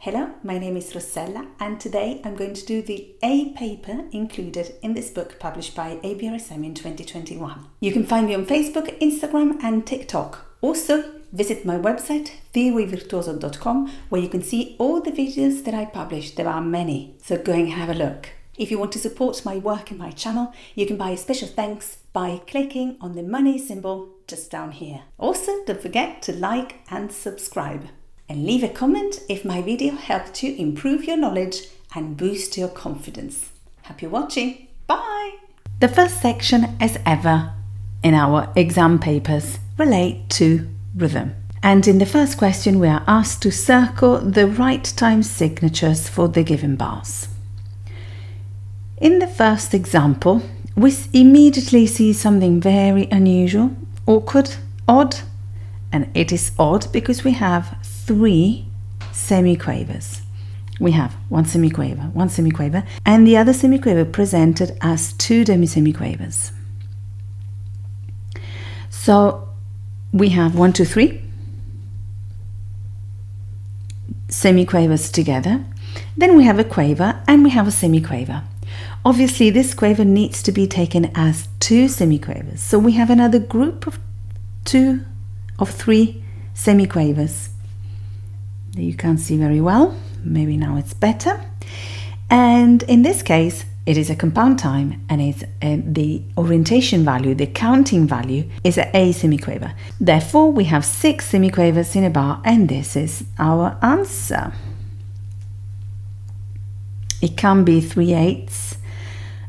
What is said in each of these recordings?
Hello, my name is Rossella and today I'm going to do the A paper included in this book published by ABRSM in 2021. You can find me on Facebook, Instagram and TikTok. Also, visit my website virtuoso.com where you can see all the videos that I publish. There are many, so go and have a look. If you want to support my work and my channel, you can buy a special thanks by clicking on the money symbol just down here. Also, don't forget to like and subscribe. And leave a comment if my video helped you improve your knowledge and boost your confidence. Happy watching. Bye! The first section, as ever, in our exam papers relate to rhythm. And in the first question, we are asked to circle the right time signatures for the given bars. In the first example, we immediately see something very unusual, awkward, odd, and it is odd because we have 3 semiquavers. We have one semiquaver, and the other semiquaver presented as 2 demisemiquavers. So we have 1, 2, 3 semiquavers together. Then we have a quaver and we have a semiquaver. Obviously, this quaver needs to be taken as 2 semiquavers. So we have another group of 3 semiquavers that you can't see very well. Maybe now it's better. And in this case, it is a compound time, and it's the orientation value, the counting value, is a semiquaver. Therefore, we have 6 semiquavers in a bar, and this is our answer. It can be 3/8,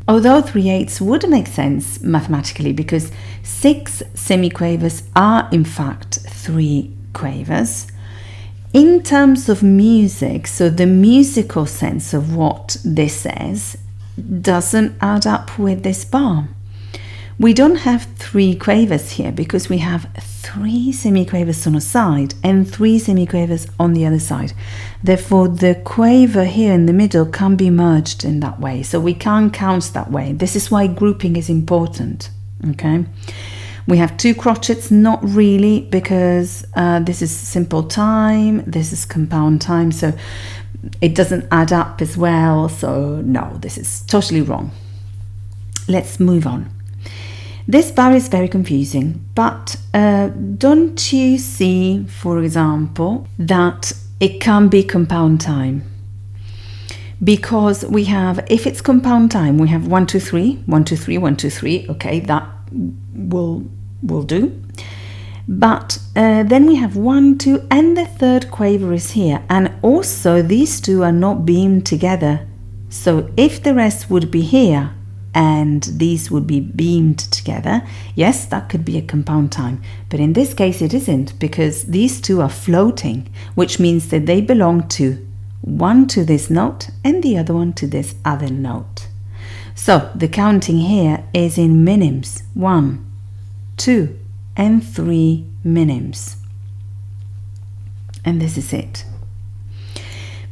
although 3/8 would make sense mathematically because 6 semiquavers are in fact 3 quavers. In terms of music, so the musical sense of what this says doesn't add up with this bar. We don't have 3 quavers here because we have 3 semiquavers on a side and 3 semiquavers on the other side. Therefore, the quaver here in the middle can be merged in that way. So we can't count that way. This is why grouping is important. Okay. We have 2 crotchets, not really, because this is simple time, this is compound time, so it doesn't add up as well. So no, this is totally wrong. Let's move on. This bar is very confusing, but don't you see, for example, that it can be compound time? Because we have, if it's compound time, we have 1, 2, 3, 1, 2, 3, 1, 2, 3. Okay, that will do. But then we have 1, 2, and the third quaver is here. And also these 2 are not beamed together. So if the rest would be here, and these would be beamed together, yes, that could be a compound time. But in this case it isn't, because these 2 are floating, which means that they belong to one to this note and the other one to this other note. So the counting here is in minims. 1, 2 and 3 minims. And this is it.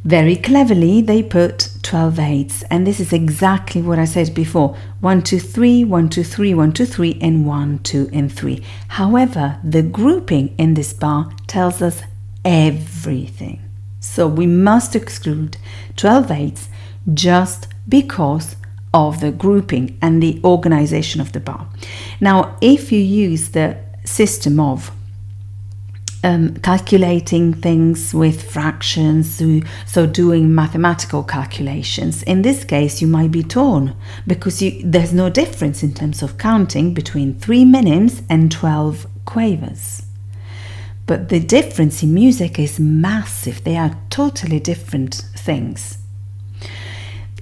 Very cleverly, they put 12/8, and this is exactly what I said before. 1, 2, 3, 1, 2, 3, 1, 2, 3, and 1, 2, and 3. However, the grouping in this bar tells us everything. So we must exclude 12/8 just because of the grouping and the organization of the bar. Now, if you use the system of calculating things with fractions, so doing mathematical calculations, in this case you might be torn because there's no difference in terms of counting between 3 minims and 12 quavers. But the difference in music is massive. They are totally different things.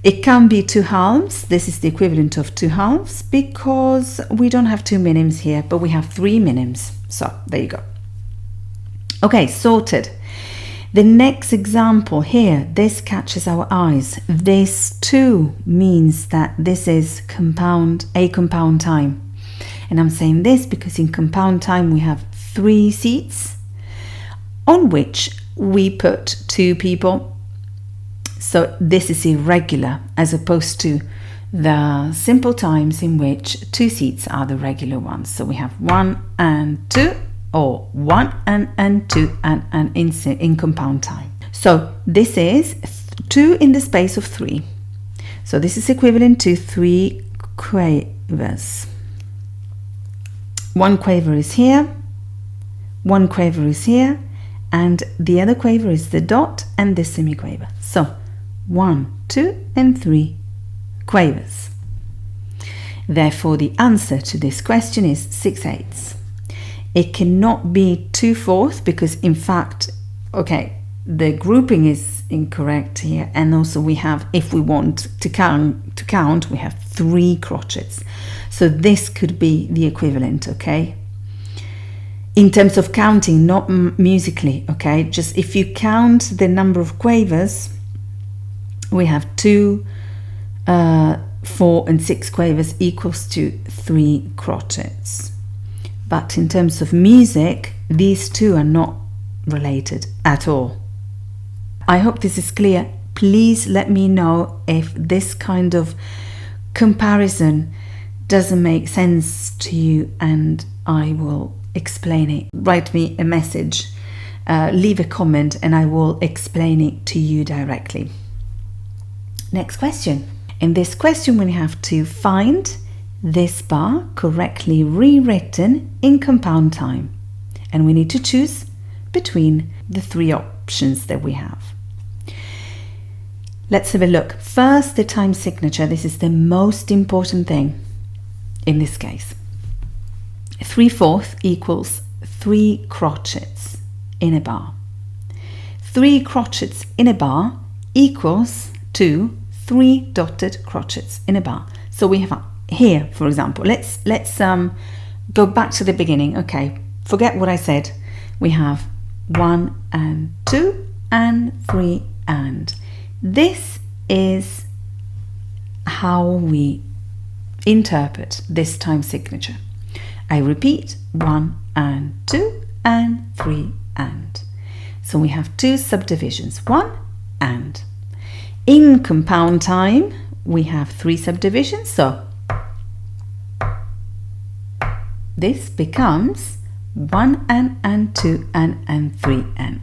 It can be 2 halves. This is the equivalent of 2 halves because we don't have 2 minims here, but we have 3 minims. So there you go. Okay, sorted. The next example here, this catches our eyes. This too means that this is a compound time. And I'm saying this because in compound time we have 3 seats on which we put 2 people. So this is irregular as opposed to the simple times in which 2 seats are the regular ones. So we have 1 and 2, or 1 and 2 and in compound time. So this is 2 in the space of 3. So this is equivalent to 3 quavers. 1 quaver is here, 1 quaver is here, and the other quaver is the dot and the semiquaver. So 1, 2, and 3 quavers. Therefore, the answer to this question is 6/8. It cannot be 2/4 because, in fact, okay, the grouping is incorrect here, and also we have, if we want to count, we have 3 crotchets. So this could be the equivalent, okay? In terms of counting, not musically, okay? Just if you count the number of quavers, we have 2, 4 and 6 quavers equals to 3 crotchets. But in terms of music, these two are not related at all. I hope this is clear. Please let me know if this kind of comparison doesn't make sense to you, and I will explain it. Write me a message, leave a comment, and I will explain it to you directly. Next question. In this question, we have to find this bar correctly rewritten in compound time, and we need to choose between the 3 options that we have. Let's have a look. First, the time signature. This is the most important thing in this case. 3/4 equals 3 crotchets in a bar. 3 crotchets in a bar equals to 3 dotted crotchets in a bar. So we have here, for example, let's go back to the beginning. Okay, forget what I said. We have 1 and 2 and 3 and. This is how we interpret this time signature. I repeat, 1 and 2 and 3 and. So we have 2 subdivisions, 1 and. In compound time, we have 3 subdivisions, so this becomes 1 and 2 and 3 and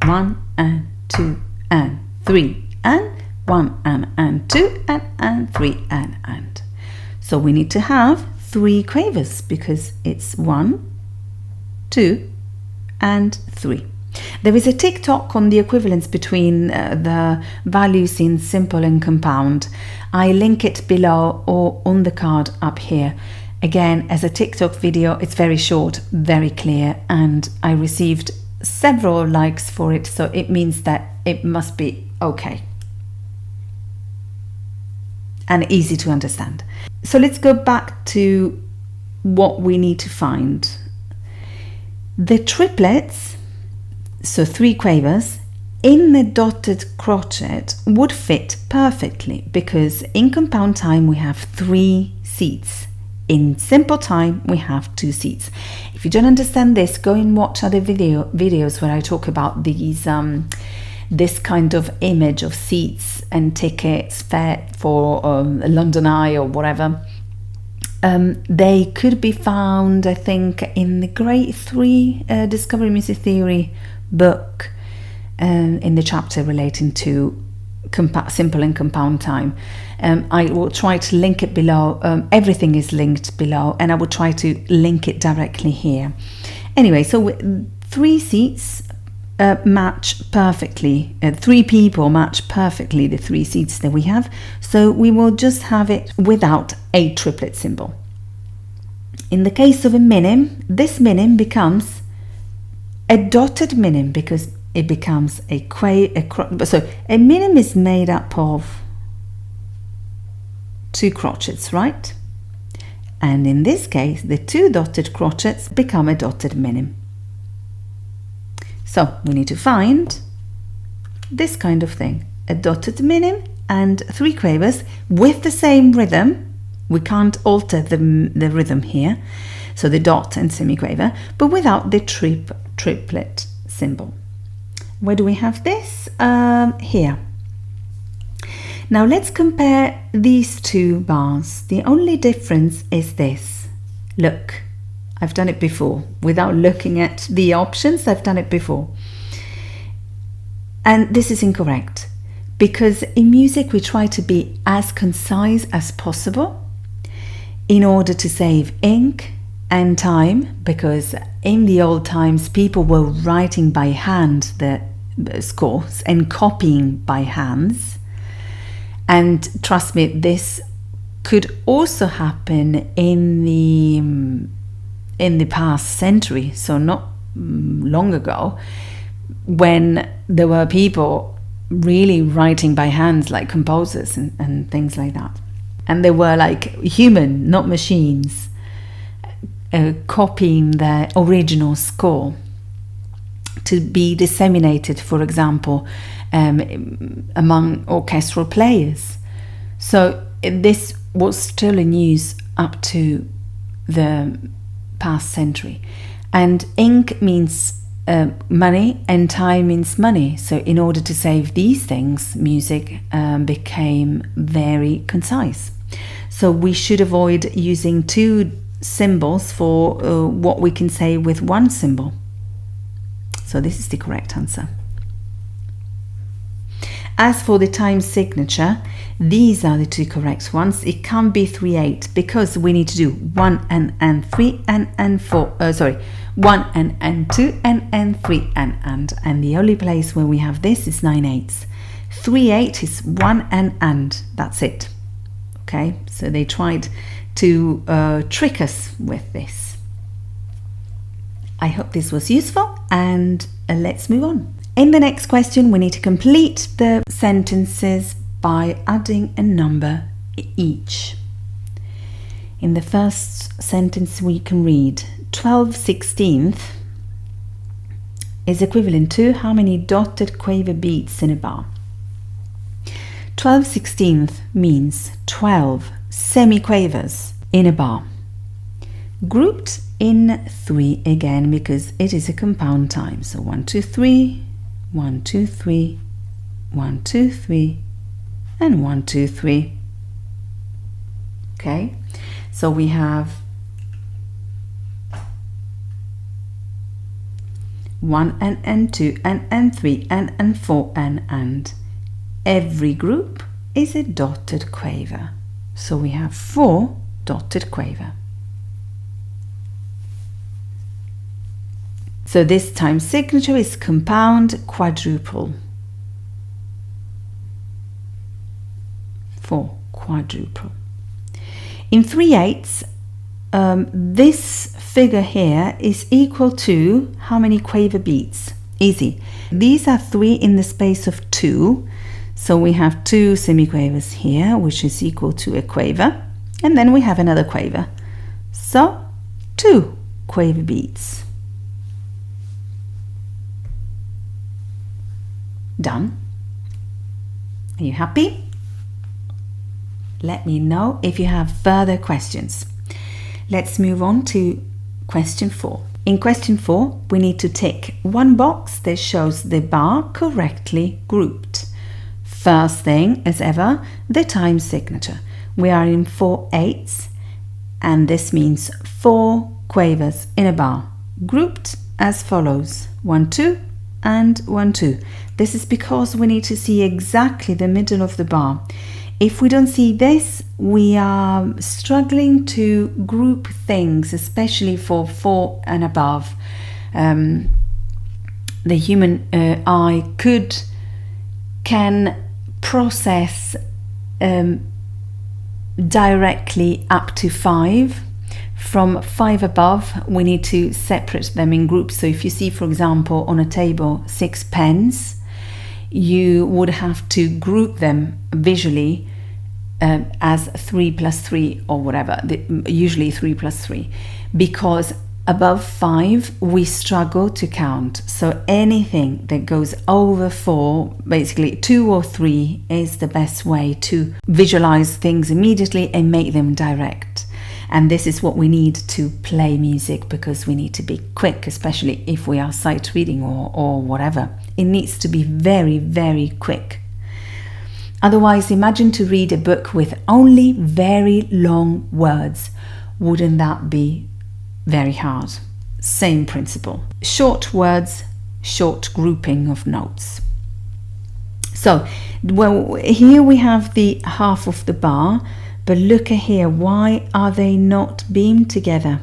1 and 2 and 3 and 1 and 2 and 3 and. So we need to have 3 quavers because it's 1, 2 and 3. There is a TikTok on the equivalence between the values in simple and compound. I link it below or on the card up here. Again, as a TikTok video, it's very short, very clear, and I received several likes for it, so it means that it must be okay and easy to understand. So let's go back to what we need to find. The triplets, so 3 quavers, in the dotted crochet would fit perfectly because in compound time we have 3 seats. In simple time we have 2 seats. If you don't understand this, go and watch other videos where I talk about these this kind of image of seats and tickets for London Eye or whatever. They could be found, I think, in the Grade 3 Discovery Music Theory book, in the chapter relating to simple and compound time. I will try to link it below. Everything is linked below, and I will try to link it directly here. Anyway, so 3 seats match perfectly. 3 people match perfectly the 3 seats that we have. So we will just have it without a triplet symbol. In the case of a minim, this minim becomes a dotted minim because it becomes so a minim is made up of 2 crotchets, right? And in this case, the 2 dotted crotchets become a dotted minim. So we need to find this kind of thing, a dotted minim and 3 quavers with the same rhythm. We can't alter the rhythm here, so the dot and semiquaver, but without the triplet symbol. Where do we have this? Here. Now let's compare these 2 bars. The only difference is this. Look, I've done it before. Without looking at the options, I've done it before. And this is incorrect, because in music we try to be as concise as possible in order to save ink and time, because in the old times people were writing by hand the scores and copying by hands. And trust me, this could also happen in the past century, so not long ago, when there were people really writing by hands, like composers and things like that. And they were like human, not machines, copying the original score to be disseminated, for example, among orchestral players. So this was still in use up to the past century. And ink means money and time means money. So in order to save these things, music became very concise. So we should avoid using two symbols for what we can say with one symbol. So this is the correct answer. As for the time signature, these are the two correct ones. It can't be 3/8 because we need to do 1 and 3 and 4. 1 and 2 and 3 and the only place where we have this is 9/8. 3/8 is 1 and that's it. Okay, so they tried to trick us with this. I hope this was useful, and let's move on. In the next question, we need to complete the sentences by adding a number each. In the first sentence we can read 12/16 is equivalent to how many dotted quaver beats in a bar? 12/16 means 12 semiquavers in a bar, grouped in 3 again because it is a compound time. So 1, 2, 3, 1, 2, 3, 1, 2, 3, and 1, 2, 3. Okay, so we have 1 and 2 and 3 and 4 and every group is a dotted quaver. So we have 4 dotted quaver. So this time signature is compound quadruple. 4 quadruple. In 3/8, this figure here is equal to how many quaver beats? Easy. These are 3 in the space of 2. So we have 2 semiquavers here, which is equal to a quaver. And then we have another quaver. So 2 quaver beats. Done. Are you happy? Let me know if you have further questions. Let's move on to question 4. In question 4, we need to tick one box that shows the bar correctly grouped. First thing, as ever, the time signature. We are in 4/8, and this means 4 quavers in a bar, grouped as follows: 1, 2, and 1, 2. This is because we need to see exactly the middle of the bar. If we don't see this, we are struggling to group things, especially for 4 and above. The human eye can process directly up to 5. From 5 above, we need to separate them in groups. So if you see, for example, on a table 6 pens, you would have to group them visually as 3 plus 3 or whatever, usually 3 plus 3, because above 5 we struggle to count. So anything that goes over 4, basically 2 or 3, is the best way to visualize things immediately and make them direct. And this is what we need to play music, because we need to be quick, especially if we are sight reading or whatever. It needs to be very, very quick. Otherwise, imagine to read a book with only very long words. Wouldn't that be very hard? Same principle. Short words, short grouping of notes. So, well, here we have the half of the bar, but look at here, why are they not beamed together?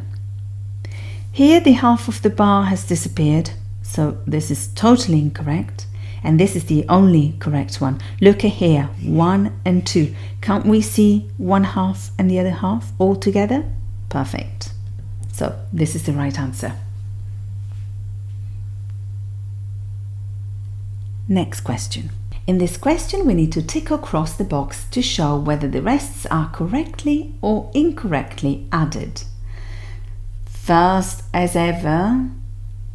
Here the half of the bar has disappeared, so this is totally incorrect, and this is the only correct one. Look at here, 1 and 2. Can't we see one half and the other half all together? Perfect. So this is the right answer. Next question. In this question, we need to tick or cross the box to show whether the rests are correctly or incorrectly added. First, as ever,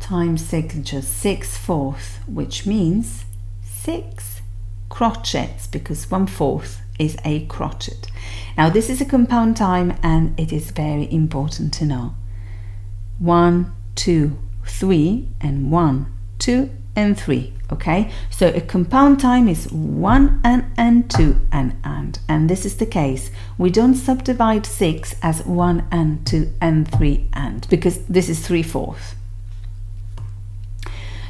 time signature 6/4, which means 6 crochets, because 1/4 is a crochet. Now, this is a compound time and it is very important to know. 1, 2, 3, and 1, 2, and 3. Okay, so a compound time is 1 and 2 and this is the case. We don't subdivide 6 as 1 and 2 and 3 and, because this is 3/4.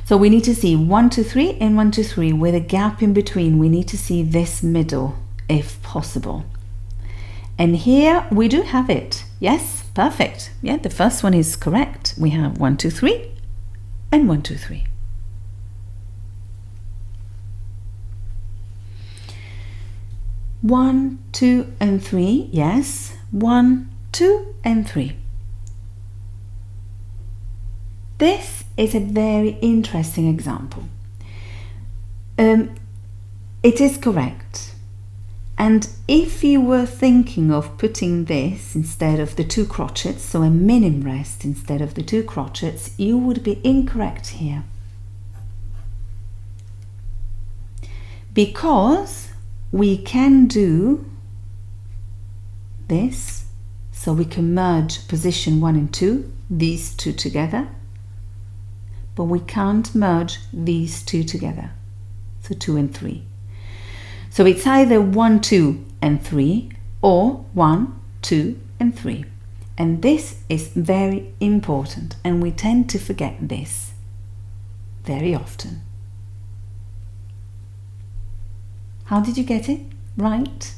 So we need to see 1, 2, 3 and 1, 2, 3 with a gap in between. We need to see this middle if possible. And here we do have it. Yes, perfect. Yeah, the first one is correct. We have 1, 2, 3 and 1, 2, 3. 1, 2, and 3. Yes, 1, 2, and 3. This is a very interesting example. It is correct. And if you were thinking of putting this instead of the 2 crochets, so a minim rest instead of the 2 crochets, you would be incorrect here. Because we can do this, so we can merge position 1 and 2, these 2 together, but we can't merge these 2 together, so 2 and 3. So it's either 1, 2 and 3 or 1, 2 and 3. And this is very important, and we tend to forget this very often. How did you get it right?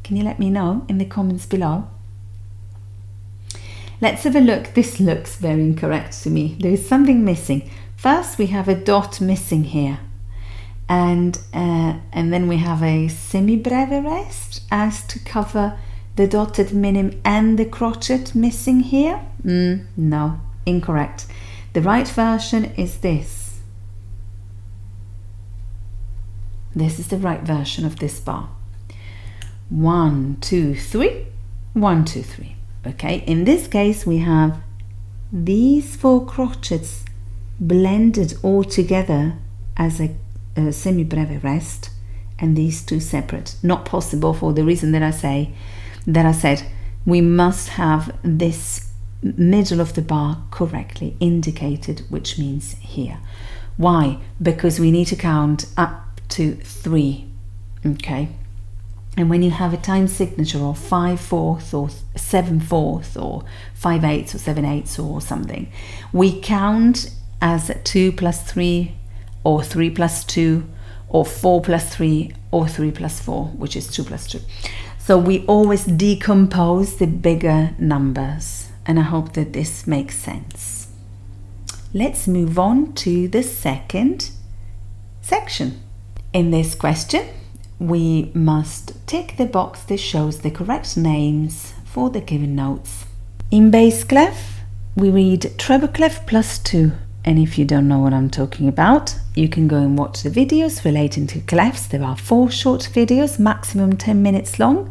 Can you let me know in the comments below? Let's have a look. This looks very incorrect to me. There is something missing. First, we have a dot missing here. And then we have a semi-breve rest as to cover the dotted minim and the crochet missing here. No, incorrect. The right version is this. This is the right version of this bar. 1, 2, 3, 1, 2, 3. Okay, in this case we have these 4 crochets blended all together as a semi-breve rest, and these 2 separate. Not possible for the reason that I said we must have this middle of the bar correctly indicated, which means here. Why? Because we need to count up to 3. Okay, and when you have a time signature of 5/4 or 7/4 or 5/8 or 7/8 or something, we count as 2 plus 3 or 3 plus 2 or 4 plus 3 or 3 plus 4, which is 2 plus 2. So we always decompose the bigger numbers, and I hope that this makes sense. Let's move on to the second section. In this question, we must tick the box that shows the correct names for the given notes. In bass clef, we read treble clef plus 2. And if you don't know what I'm talking about, you can go and watch the videos relating to clefs. There are 4 short videos, maximum 10 minutes long,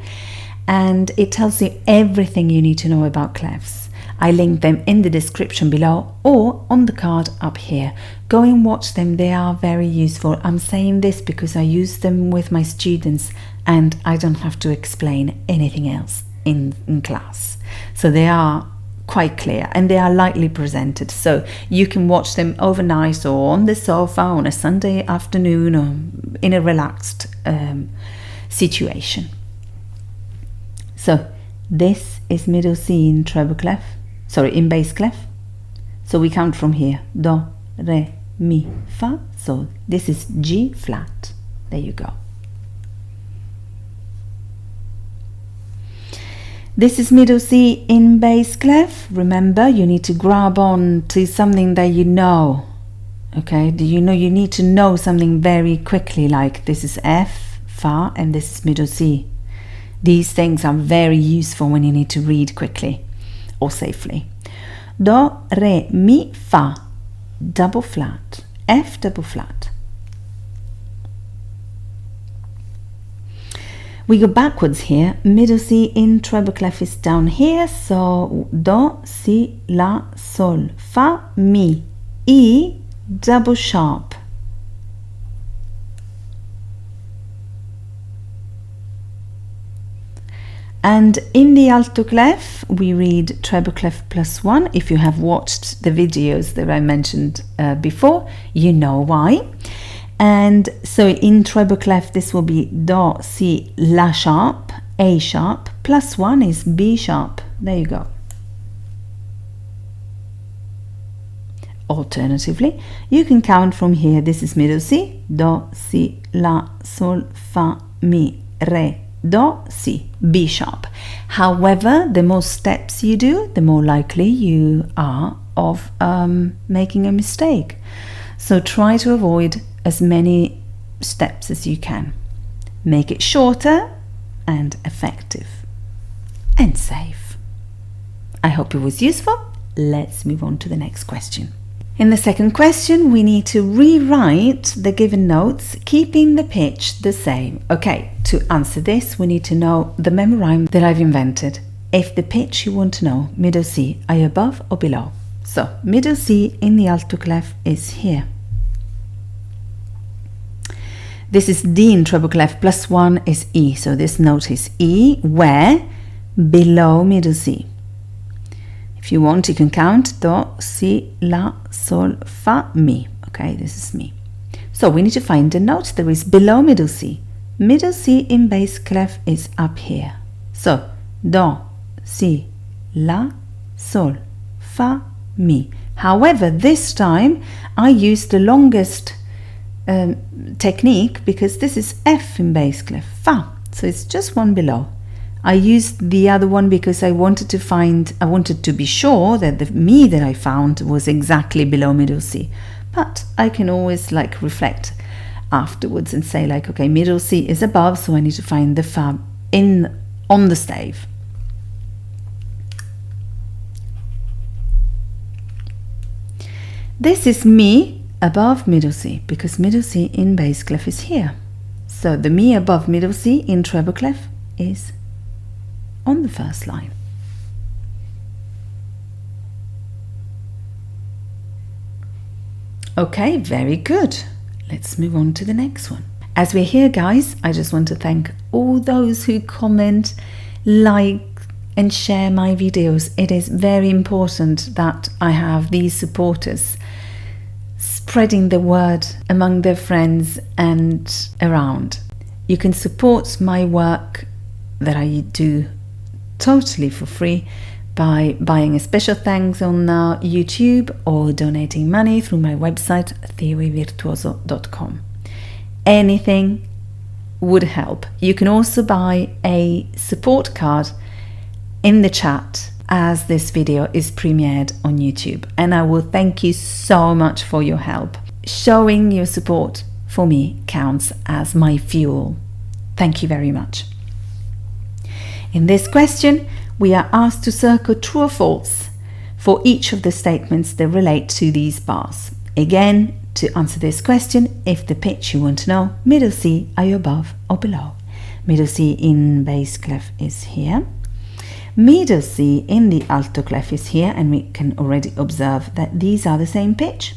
and it tells you everything you need to know about clefs. I link them in the description below or on the card up here. Go and watch them, they are very useful. I'm saying this because I use them with my students and I don't have to explain anything else in class. So they are quite clear and they are lightly presented, so you can watch them overnight or on the sofa on a Sunday afternoon or in a relaxed situation. So this is middle C in treble clef, in bass clef. So we count from here: do, re, mi, fa, sol. This is G flat. There you go. This is middle C in bass clef. Remember, you need to grab on to something that you know. Okay, you need to know something very quickly, like this is F, Fa, and this is middle C. These things are very useful when you need to read quickly or safely. Do, re, mi, fa, double flat, F double flat. We go backwards here. Middle C in treble clef is down here, so do, si, la, sol, fa, mi, E, double sharp. And in the alto clef, we read treble clef +1. If you have watched the videos that I mentioned before, you know why. And so in treble clef, this will be do, si, la sharp, A sharp, +1 is B sharp. There you go. Alternatively, you can count from here. This is middle C, do, si, la, sol, fa, mi, re, do, si, B sharp. However, the more steps you do, the more likely you are of making a mistake. So try to avoid as many steps as you can. Make it shorter and effective and safe. I hope it was useful. Let's move on to the next question. In the second question, we need to rewrite the given notes, keeping the pitch the same. Okay, to answer this, we need to know the memorime that I've invented. If the pitch you want to know, middle C, are you above or below? So, middle C in the alto clef is here. This is D in treble clef, +1 is E. So this note is E, where? Below middle C. If you want, you can count do, si, la, sol, fa, mi. Okay, this is mi. So we need to find the note that is below middle C. Middle C in bass clef is up here. So do, si, la, sol, fa, mi. However, this time I used the longest technique because this is F in bass clef, fa. So it's just one below. I used the other one because I wanted to be sure that the mi that I found was exactly below middle C. But I can always like reflect afterwards and say like, okay, middle C is above, so I need to find the fa on the stave. This is mi above middle C because middle C in bass clef is here. So the mi above middle C in treble clef is on the first line. Okay, very good. Let's move on to the next one. As we're here, guys, I just want to thank all those who comment, like, and share my videos. It is very important that I have these supporters spreading the word among their friends and around. You can support my work that I do totally for free by buying a special thanks on YouTube or donating money through my website theoryvirtuoso.com. Anything would help. You can also buy a support card in the chat as this video is premiered on YouTube, and I will thank you so much for your help. Showing your support for me counts as my fuel. Thank you very much. In this question, we are asked to circle true or false for each of the statements that relate to these bars. Again, to answer this question, if the pitch you want to know, middle C, are you above or below? Middle C in bass clef is here. Middle C in the alto clef is here, and we can already observe that these are the same pitch.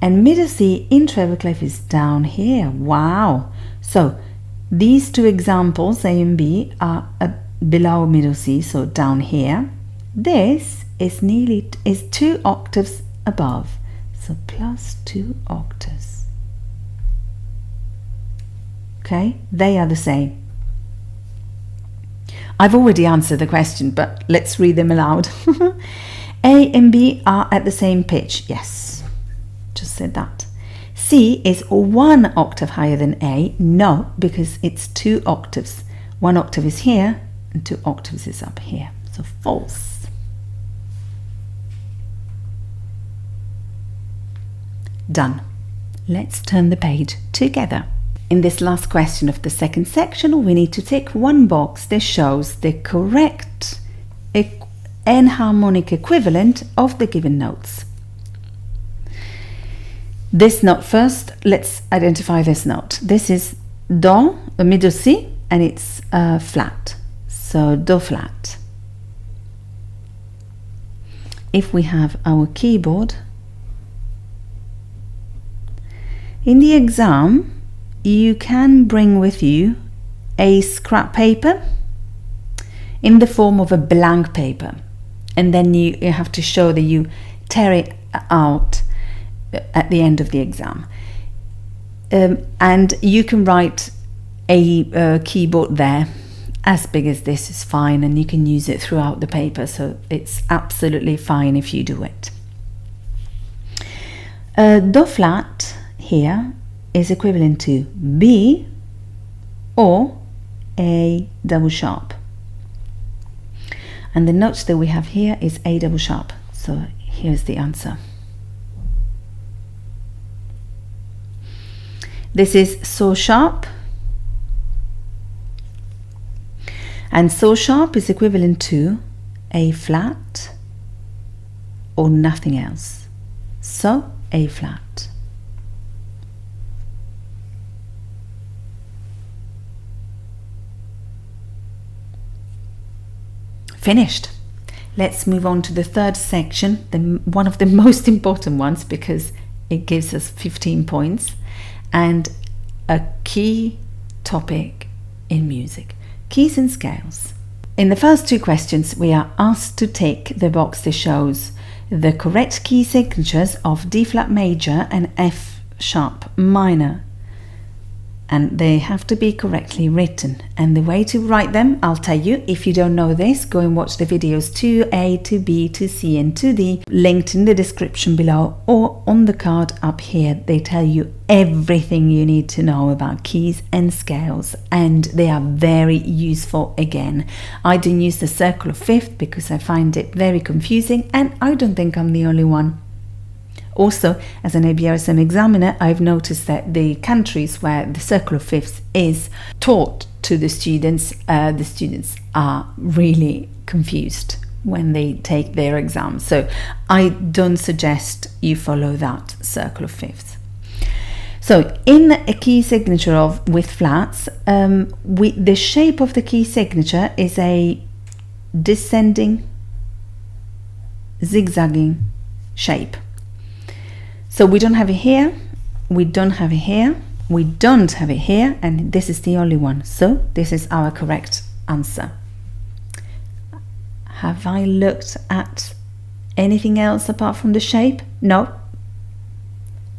And middle C in treble clef is down here. Wow! So these two examples, A and B, are below middle C, so down here. This is 2 octaves above, so plus 2 octaves. Okay, they are the same. I've already answered the question, but let's read them aloud. A and B are at the same pitch. Yes, just said that. C is 1 octave higher than A. No, because it's 2 octaves. 1 octave is here and 2 octaves is up here. So false. Done. Let's turn the page together. In this last question of the second section, we need to tick one box that shows the correct enharmonic equivalent of the given notes. This note first, let's identify this note. This is Do, a middle C, and it's flat. So Do flat. If we have our keyboard, in the exam, you can bring with you a scrap paper in the form of a blank paper, and then you have to show that you tear it out at the end of the exam. And you can write a keyboard there as big as this is fine, and you can use it throughout the paper, so it's absolutely fine if you do it. Do flat here is equivalent to B or A double sharp, and the notes that we have here is A double sharp. So here's the answer. This is So sharp, and So sharp is equivalent to A flat or nothing else. So A flat. Finished. Let's move on to the third section, one of the most important ones, because it gives us 15 points and a key topic in music: keys and scales. In the first two questions, we are asked to tick the box that shows the correct key signatures of D flat major and F sharp minor, and they have to be correctly written. And the way to write them, I'll tell you. If you don't know this, go and watch the videos 2A, 2B, 2C and 2D, linked in the description below or on the card up here. They tell you everything you need to know about keys and scales, and they are very useful. Again, I don't use the circle of fifth because I find it very confusing, and I don't think I'm the only one. Also, as an ABRSM examiner, I've noticed that the countries where the circle of fifths is taught to the students are really confused when they take their exam. So I don't suggest you follow that circle of fifths. So in a key signature with flats, the shape of the key signature is a descending, zigzagging shape. So we don't have it here, we don't have it here, we don't have it here, and this is the only one. So this is our correct answer. Have I looked at anything else apart from the shape? No.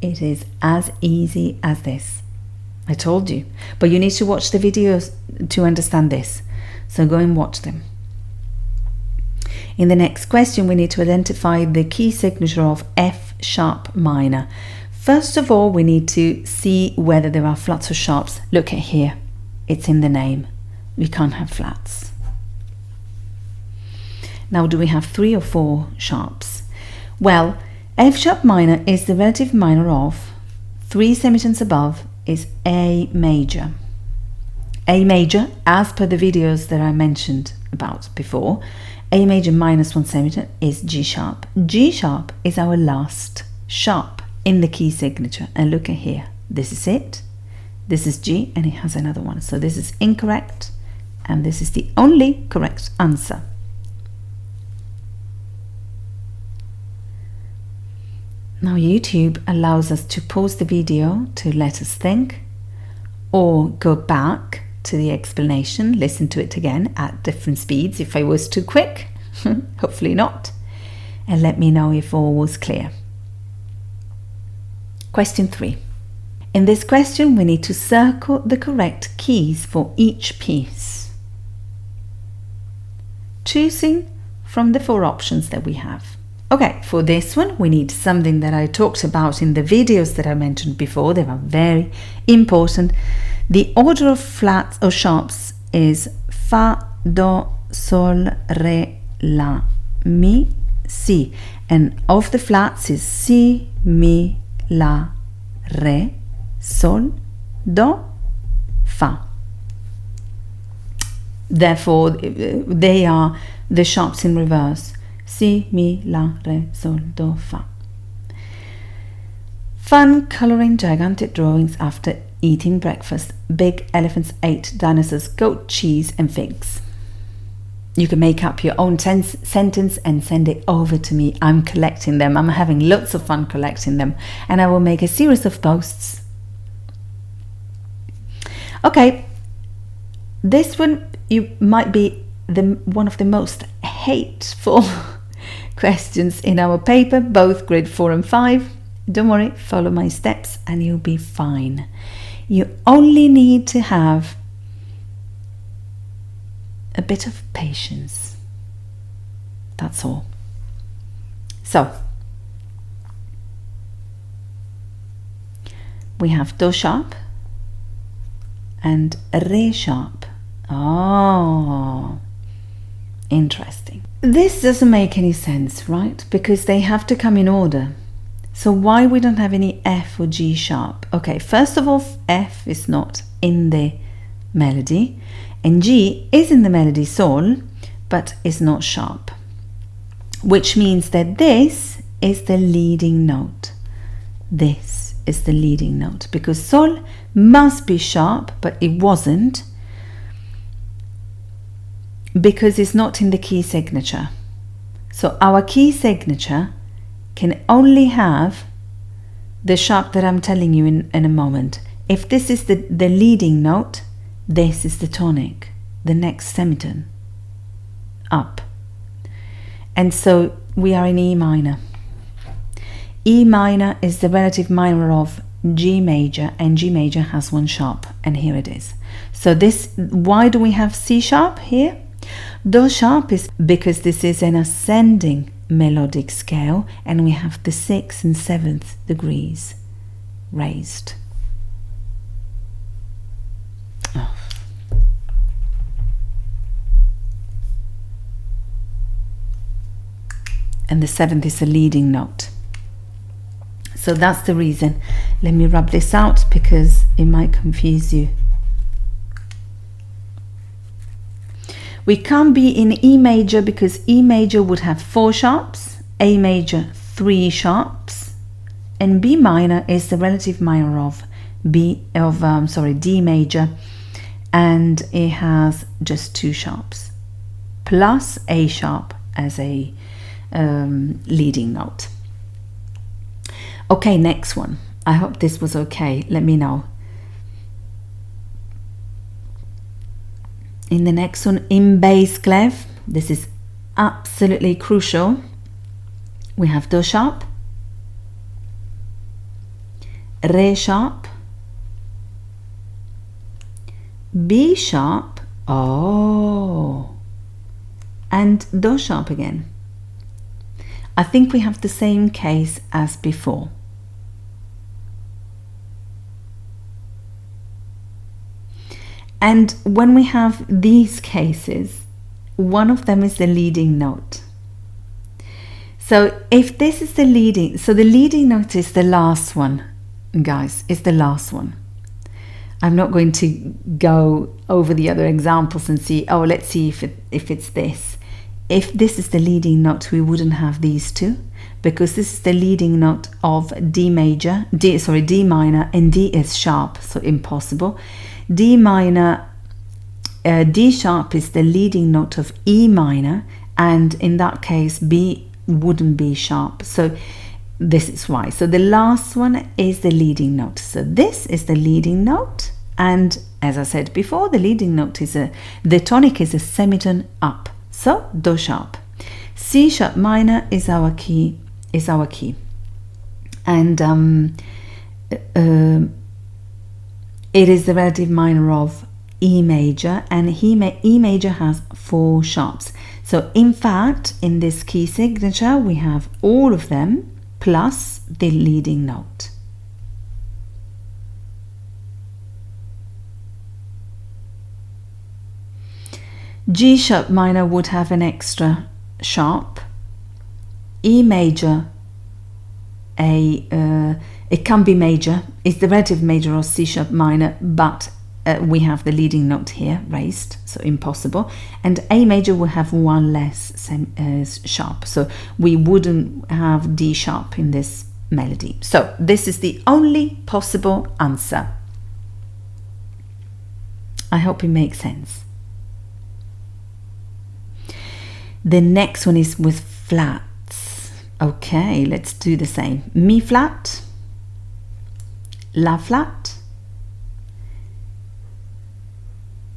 It is as easy as this. I told you. But you need to watch the videos to understand this. So go and watch them. In the next question, we need to identify the key signature of F sharp minor. First of all, we need to see whether there are flats or sharps. Look at here. It's in the name. We can't have flats. Now, do we have 3 or 4 sharps? Well, F sharp minor is the relative minor of 3 semitones above is A major. A major, as per the videos that I mentioned about before, A major minus 1 semitone is G sharp. G sharp is our last sharp in the key signature. And look at here. This is it. This is G and it has another one. So this is incorrect. And this is the only correct answer. Now YouTube allows us to pause the video to let us think, or go back to the explanation, listen to it again at different speeds if I was too quick, hopefully not, and let me know if all was clear. Question 3. In this question, we need to circle the correct keys for each piece, choosing from the 4 options that we have. Okay, for this one, we need something that I talked about in the videos that I mentioned before. They are very important. The order of flats or sharps is Fa, Do, Sol, Re, La, Mi, Si. And of the flats is Si, Mi, La, Re, Sol, Do, Fa. Therefore, they are the sharps in reverse. Si, Mi, La, Re, Sol, Do, Fa. Fun colouring gigantic drawings after eating breakfast. Big elephants ate dinosaurs, goat, cheese and figs. You can make up your own sentence and send it over to me. I'm collecting them. I'm having lots of fun collecting them. And I will make a series of posts. Okay. This one might be one of the most hateful questions in our paper, both grade 4 and 5. Don't worry, follow my steps and you'll be fine. You only need to have a bit of patience. That's all. So, we have Do sharp and Re sharp. Oh, interesting. This doesn't make any sense, right? Because they have to come in order. So why we don't have any F or G sharp? Okay, first of all, F is not in the melody, and G is in the melody Sol, but is not sharp, which means that this is the leading note. This is the leading note, because Sol must be sharp, but it wasn't, because it's not in the key signature. So our key signature can only have the sharp that I'm telling you in a moment. If this is the leading note, this is the tonic, the next semitone, up. And so we are in E minor. E minor is the relative minor of G major, and G major has one sharp, and here it is. So this, why do we have C sharp here? Do sharp is because this is an ascending melodic scale, and we have the 6th and 7th degrees raised. Oh. And the 7th is a leading note. So that's the reason. Let me rub this out because it might confuse you. We can't be in E major because E major would have 4 sharps, A major 3 sharps, and B minor is the relative minor of D major, and it has just 2 sharps plus A sharp as a leading note. Okay, next one. I hope this was okay. Let me know. In the next one, in bass clef, this is absolutely crucial. We have Do sharp, Re sharp, B sharp, oh, and Do sharp again. I think we have the same case as before. And when we have these cases, one of them is the leading note. So if this is the leading, so the leading note is the last one, guys, is the last one. I'm not going to go over the other examples and see, oh, let's see if it's this. If this is the leading note, we wouldn't have these two, because this is the leading note of D minor, and D is sharp, so impossible. D minor, D sharp is the leading note of E minor, and in that case B wouldn't be sharp, so this is why. So the last one is the leading note. So this is the leading note, and as I said before, the leading note is the tonic is a semitone up. So Do sharp. C sharp minor is our key, and it is the relative minor of E major, and E major has 4 sharps. So in fact, in this key signature, we have all of them plus the leading note. G sharp minor would have an extra sharp. E major, it can be major, it's the relative major or C sharp minor, but we have the leading note here raised, so impossible. And A major will have one less sharp, so we wouldn't have D sharp in this melody. So this is the only possible answer. I hope it makes sense. The next one is with flats. Okay, let's do the same. Mi flat, La flat,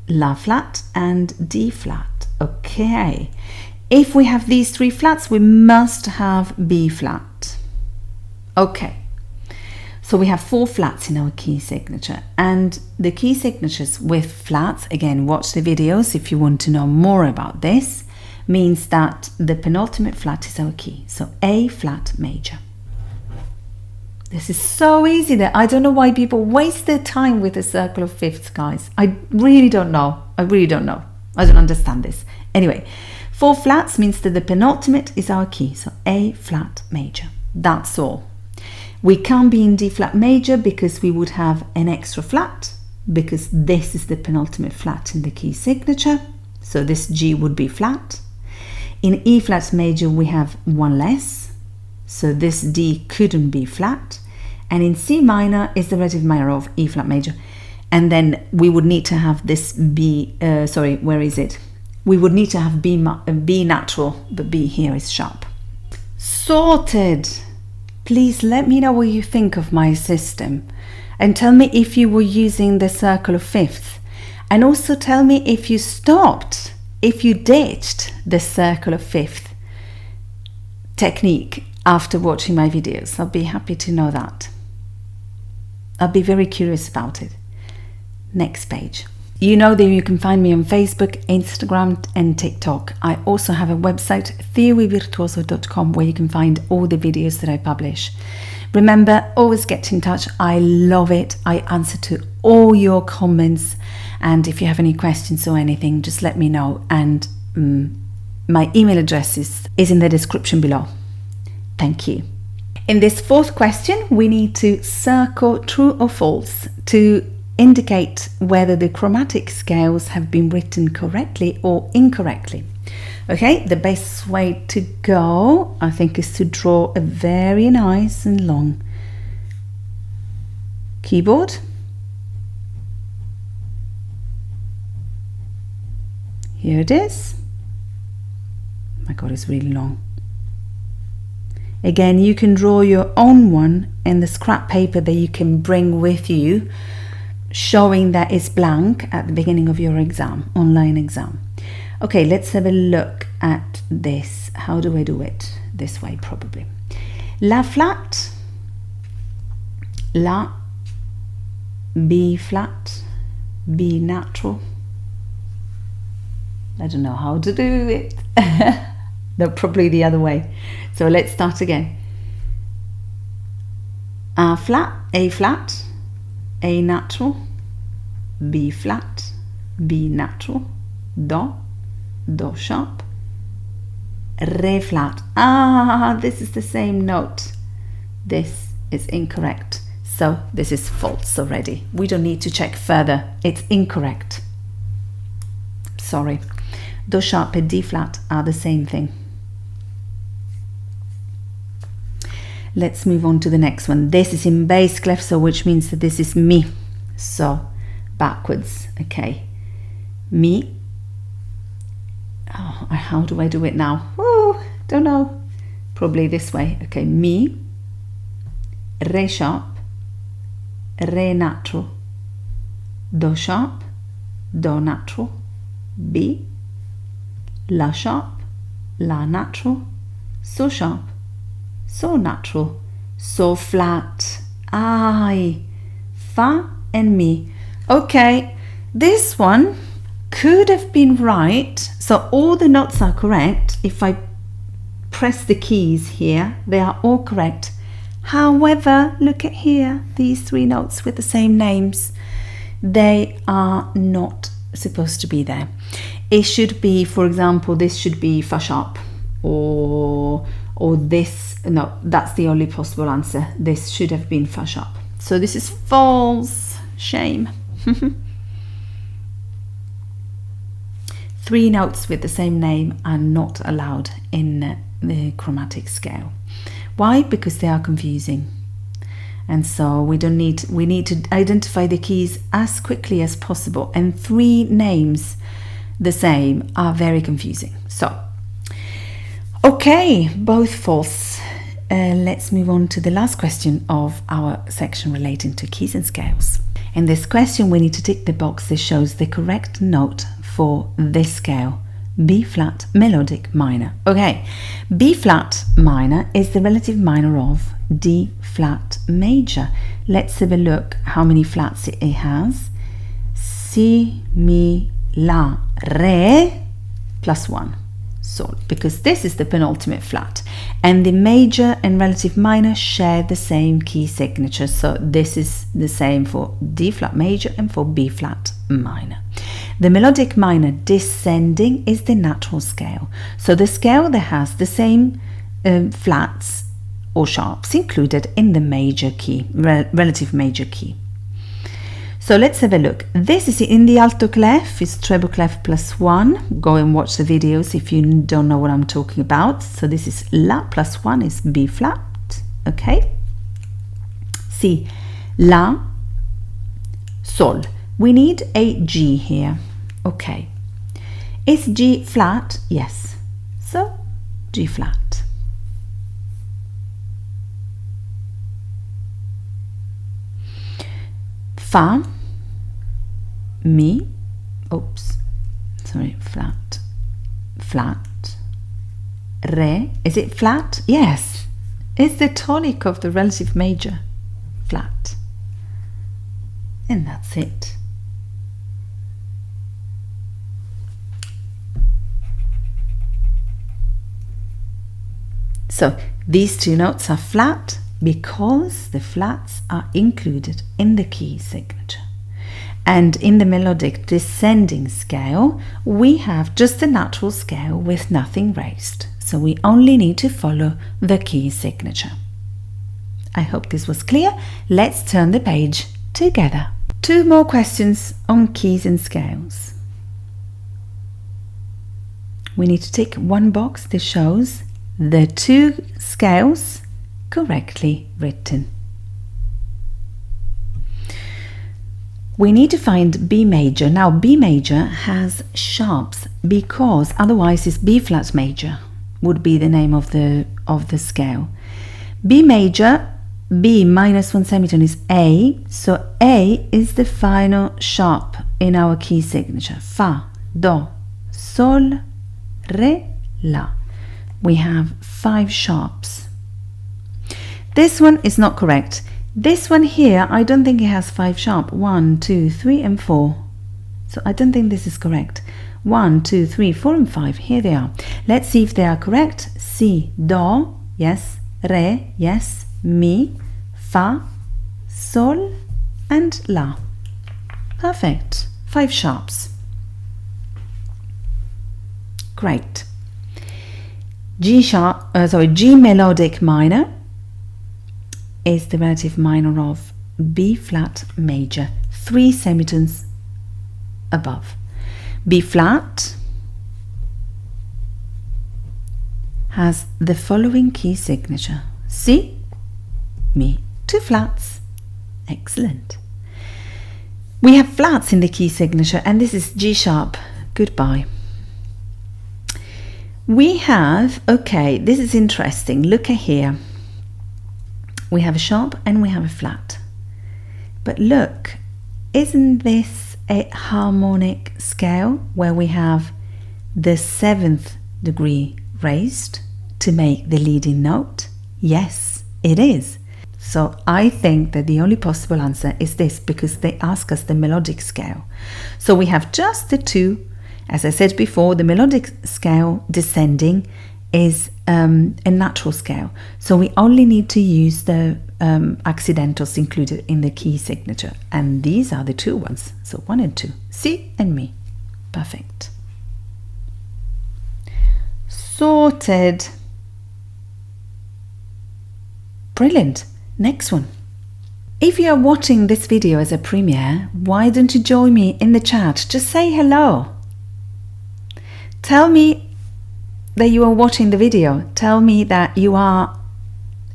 La flat and D flat. Okay, if we have these three flats, we must have B flat. Okay, so we have 4 flats in our key signature, and the key signatures with flats, again, watch the videos if you want to know more about this, means that the penultimate flat is our key. So A flat major. This is so easy that I don't know why people waste their time with the circle of fifths, guys. I really don't know. I don't understand this. Anyway, 4 flats means that the penultimate is our key. So A flat major. That's all. We can't be in D flat major because we would have an extra flat, because this is the penultimate flat in the key signature. So this G would be flat. In E flat major, we have one less. So this D couldn't be flat. And in C minor is the relative minor of E flat major. And then we would need to have this B, where is it? We would need to have B natural, but B here is sharp. Sorted! Please let me know what you think of my system. And tell me if you were using the circle of fifths. And also tell me if you stopped, if you ditched the circle of fifth technique after watching my videos. I'll be happy to know that. I'll be very curious about it. Next page. You know that you can find me on Facebook, Instagram and TikTok. I also have a website, theoryvirtuoso.com, where you can find all the videos that I publish. Remember, always get in touch. I love it. I answer to all your comments. And if you have any questions or anything, just let me know. And my email address is in the description below. Thank you. In this 4th question, we need to circle true or false to indicate whether the chromatic scales have been written correctly or incorrectly. Okay, the best way to go, I think, is to draw a very nice and long keyboard. Here it is. Oh my God, it's really long. Again, you can draw your own one in the scrap paper that you can bring with you, showing that it's blank at the beginning of your exam, online exam. Okay, let's have a look at this. How do I do it? This way, probably. La flat, La, B flat, B natural. I don't know how to do it. No, probably the other way. So let's start again. A flat, A natural, B flat, B natural, Do sharp, Re flat. Ah, this is the same note. This is incorrect. So this is false already. We don't need to check further. It's incorrect. Sorry. Do sharp and D flat are the same thing. Let's move on to the next one. This is in bass clef, so which means that this is mi. So backwards. Okay. Mi. Oh, how do I do it now? Oh, don't know. Probably this way. Okay. Mi. Re sharp. Re natural. Do sharp. Do natural. B. La sharp. La natural. So sharp. So natural, so flat. I, Fa and Mi. Okay, this one could have been right. So all the notes are correct. If I press the keys here, they are all correct. However, look at here, these 3 notes with the same names, they are not supposed to be there. It should be, for example, this should be fa sharp, or this, no, that's the only possible answer. This should have been fa sharp. So this is false. Shame. 3 notes with the same name are not allowed in the chromatic scale. Why? Because they are confusing. And so we need to identify the keys as quickly as possible, and 3 names the same are very confusing. So, okay, both false. Let's move on to the last question of our section relating to keys and scales. In this question, we need to tick the box that shows the correct note for this scale, B flat melodic minor. Okay, B flat minor is the relative minor of D flat major. Let's have a look how many flats it has. Si, mi, la, re, plus 1. Sol, because this is the penultimate flat, and the major and relative minor share the same key signature. So this is the same for D flat major and for B flat minor. The melodic minor descending is the natural scale. So the scale that has the same flats or sharps included in the major key, relative major key. So let's have a look. This is in the alto clef, it's treble clef plus 1. Go and watch the videos if you don't know what I'm talking about. So this is La plus 1 is B flat, okay? Si, La, Sol. We need a G here, okay. Is G flat? Yes. So G flat. Fa, mi, flat, flat, re, is it flat? Yes, it's the tonic of the relative major, flat, and that's it. So these 2 notes are flat because the flats are included in the key signature. And in the melodic descending scale, we have just the natural scale with nothing raised. So we only need to follow the key signature. I hope this was clear. Let's turn the page together. 2 more questions on keys and scales. We need to tick one box that shows the 2 scales correctly written. We need to find B major. Now B major has sharps because otherwise it's B flat major would be the name of the scale. B major, B minus 1 semitone is A, so A is the final sharp in our key signature. Fa, Do, Sol, Re, La. We have 5 sharps. This one is not correct. This one here, I don't think it has 5 sharp. 1, 2, 3 and 4. So I don't think this is correct. 1, 2, 3, 4 and 5. Here they are. Let's see if they are correct. Si, Do, yes. Re, yes. Mi, Fa, Sol and La. Perfect. 5 sharps. Great. G melodic minor is the relative minor of B flat major, 3 semitones above. B flat has the following key signature: Si, Mi, 2 flats. Excellent. We have flats in the key signature, and this is G sharp. Goodbye. We have, okay, this is interesting. Look at here. We have a sharp and we have a flat. But look, isn't this a harmonic scale where we have the 7th degree raised to make the leading note? Yes, it is. So I think that the only possible answer is this, because they ask us the melodic scale. So we have just the 2 As I said before, the melodic scale descending is a natural scale, so we only need to use the accidentals included in the key signature, and these are the two ones, so 1 and 2, Si and Mi. Perfect. Sorted. Brilliant. Next one. If you are watching this video as a premiere, why don't you join me in the chat? Just say hello. Tell me that you are watching the video. Tell me that you are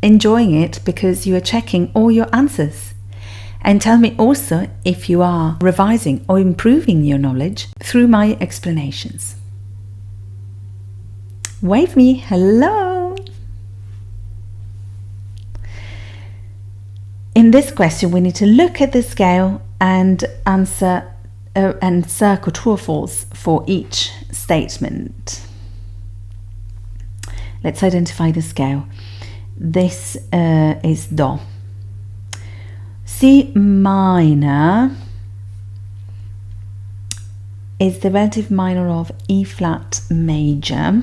enjoying it because you are checking all your answers. And tell me also if you are revising or improving your knowledge through my explanations. Wave me hello. In this question, we need to look at the scale and answer and circle true or false for each statement. Let's identify the scale. This is Do. C minor is the relative minor of E flat major.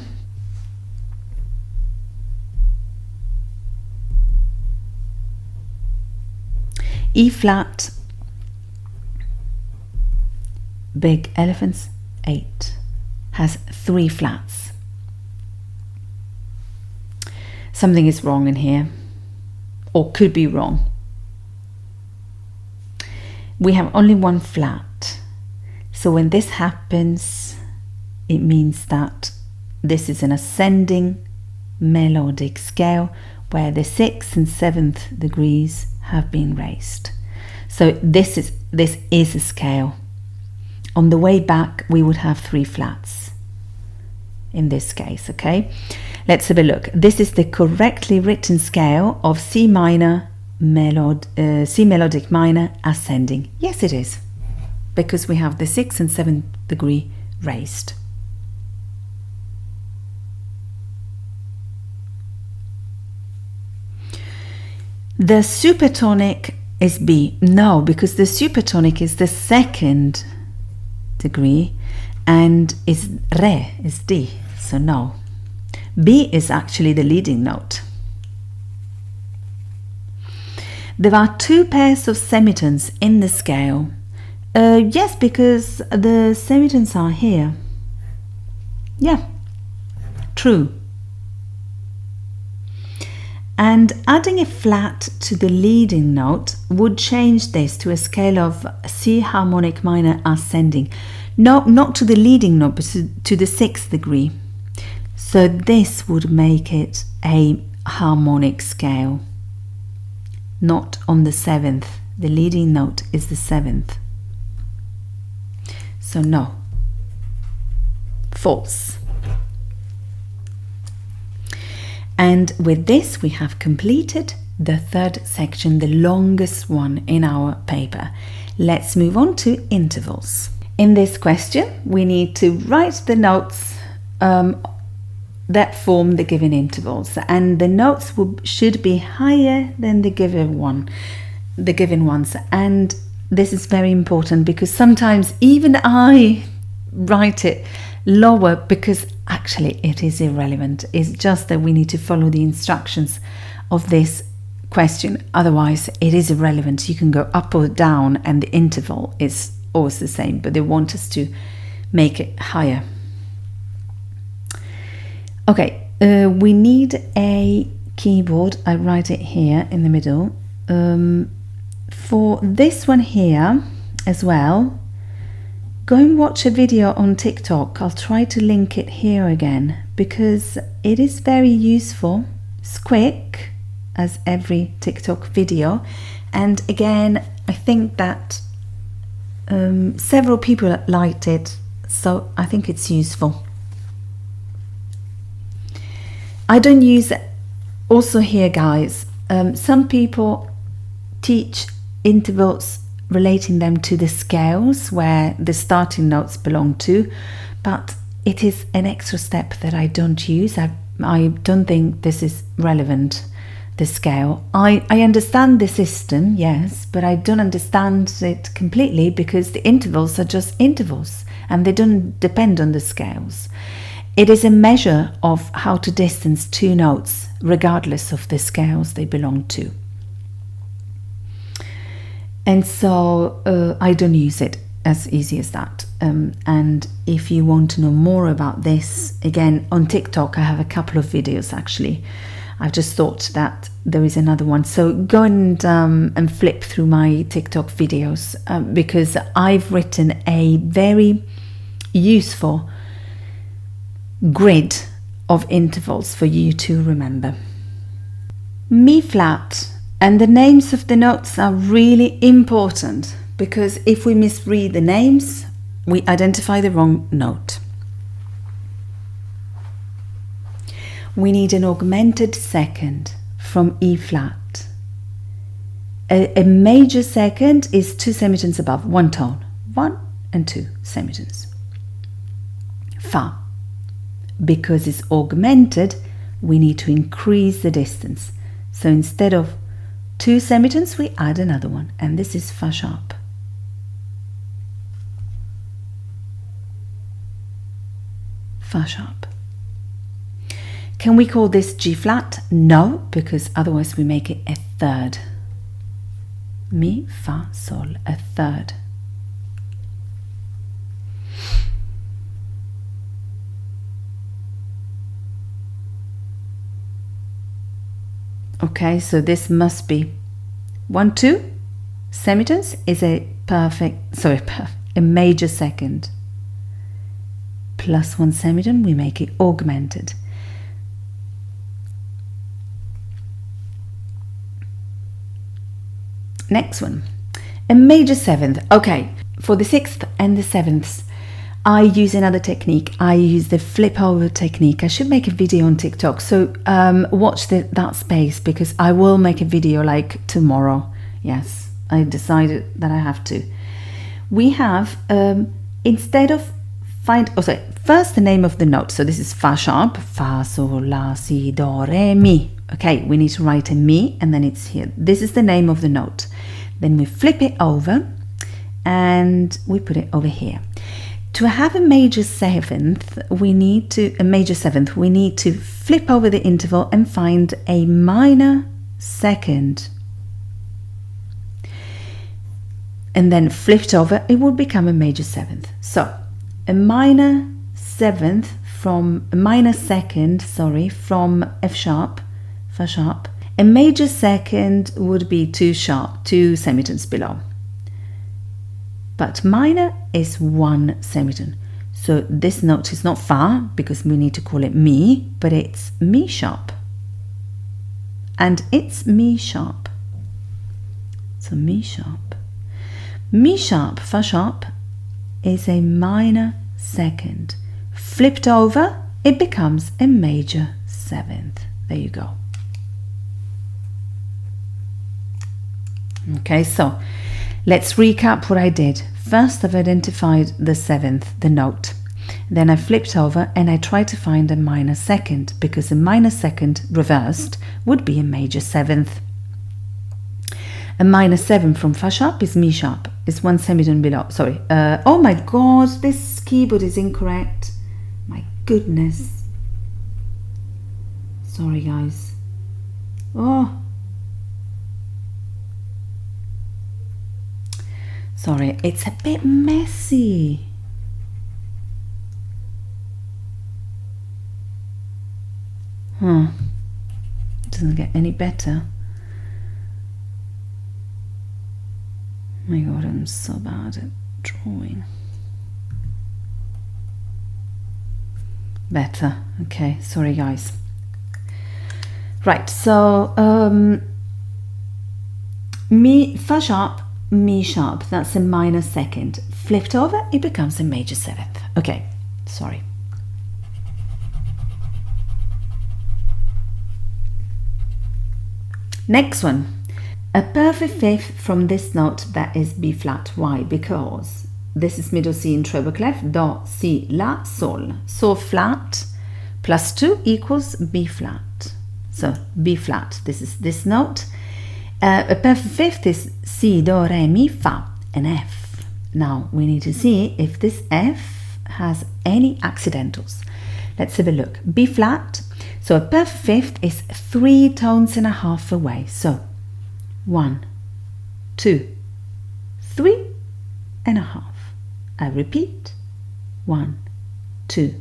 E flat, big elephants, 8, has 3 flats. Something is wrong in here, or could be wrong. We have only 1 flat, so when this happens, it means that this is an ascending melodic scale where the 6th and 7th degrees have been raised. So this is a scale. On the way back, we would have 3 flats in this case, okay? Let's have a look. This is the correctly written scale of C minor, C melodic minor ascending. Yes, it is, because we have the 6th and 7th degree raised. The supertonic is B. No, because the supertonic is the 2nd degree and is Re, is D, so no. B is actually the leading note. There are 2 pairs of semitones in the scale. Yes, because the semitones are here. Yeah, true. And adding a flat to the leading note would change this to a scale of C harmonic minor ascending. No, not to the leading note, but to the 6th degree. So this would make it a harmonic scale, not on the 7th. The leading note is the 7th. So no. False. And with this, we have completed the 3rd section, the longest one in our paper. Let's move on to intervals. In this question, we need to write the notes that form the given intervals, and the notes should be higher than the given ones. And this is very important because sometimes even I write it lower because actually it is irrelevant. It's just that we need to follow the instructions of this question, otherwise it is irrelevant. You can go up or down and the interval is always the same, but they want us to make it higher. Okay, we need a keyboard. I write it here in the middle. For this one here as well, go and watch a video on TikTok. I'll try to link it here again because it is very useful. It's quick as every TikTok video, and again I think that several people liked it, so I think it's useful. I don't use also here, guys, some people teach intervals relating them to the scales where the starting notes belong to, but it is an extra step that I don't use. I don't think this is relevant. the scale. I understand the system, yes, but I don't understand it completely because the intervals are just intervals and they don't depend on the scales. It is a measure of how to distance two notes regardless of the scales they belong to. And so I don't use it as easy as that. And if you want to know more about this, again, on TikTok, I have a couple of videos actually. I've just thought that there is another one. So go and flip through my TikTok videos because I've written a very useful grid of intervals for you to remember. Mi flat and the names of the notes are really important because if we misread the names, we identify the wrong note. We need an augmented second from E flat. A major second is 2 semitones above, one tone, 1 and 2 semitones. Fa. Because it's augmented, we need to increase the distance. So instead of 2 semitones, we add another one, and this is Fa sharp. Fa sharp. Can we call this G flat? No, because otherwise we make it a third. Mi, fa, sol, a third. Okay, so this must be 1, 2 semitones is a a major second. Plus 1 semitone, we make it augmented. Next one, a major seventh. Okay, for the 6th and the 7ths, I use another technique. I use the flip over technique. I should make a video on TikTok, so watch that space because I will make a video like tomorrow. Yes, I decided that I have to. We have, instead of first the name of the note. So this is Fa sharp, Fa, Sol, La, Si, Do, Re, Mi. Okay, we need to write a Mi and then it's here. This is the name of the note. Then we flip it over and we put it over here. To have a major seventh, we need to flip over the interval and find a minor second. And then flipped over, it will become a major seventh. So a minor second, from F sharp, Fa sharp. A major second would be 2 semitones below. But minor is 1 semitone. So this note is not Fa because we need to call it Mi, but it's Mi sharp. And it's Mi sharp. So Mi sharp. Mi sharp, Fa sharp is a minor second. Flipped over, it becomes a major seventh. There you go. Okay, so let's recap what I did. First, I've identified the 7th, the note. Then I flipped over and I tried to find a minor second because a minor second reversed would be a major 7th. A minor 7 from Fa sharp is Mi sharp. It's 1 semitone below. Sorry. Oh my God, this keyboard is incorrect. My goodness. Sorry, guys. Oh. Sorry, it's a bit messy. It doesn't get any better. Oh my God, I'm so bad at drawing. Better. Okay, sorry guys. Right, so Fa sharp, Mi sharp, that's a minor second. Flipped over, it becomes a major 7th. Okay, sorry. Next one. A perfect 5th from this note, that is B flat. Why? Because this is middle C in treble clef, Do, Si, La, Sol. So flat plus 2 equals B flat. So B flat, this is this note. A perfect fifth is Si, Do, Re, Mi, Fa, and F. Now we need to see if this F has any accidentals. Let's have a look. B flat, so a perfect fifth is 3 tones and a half away. So 1, 2, 3 and a half. I repeat, 1, 2,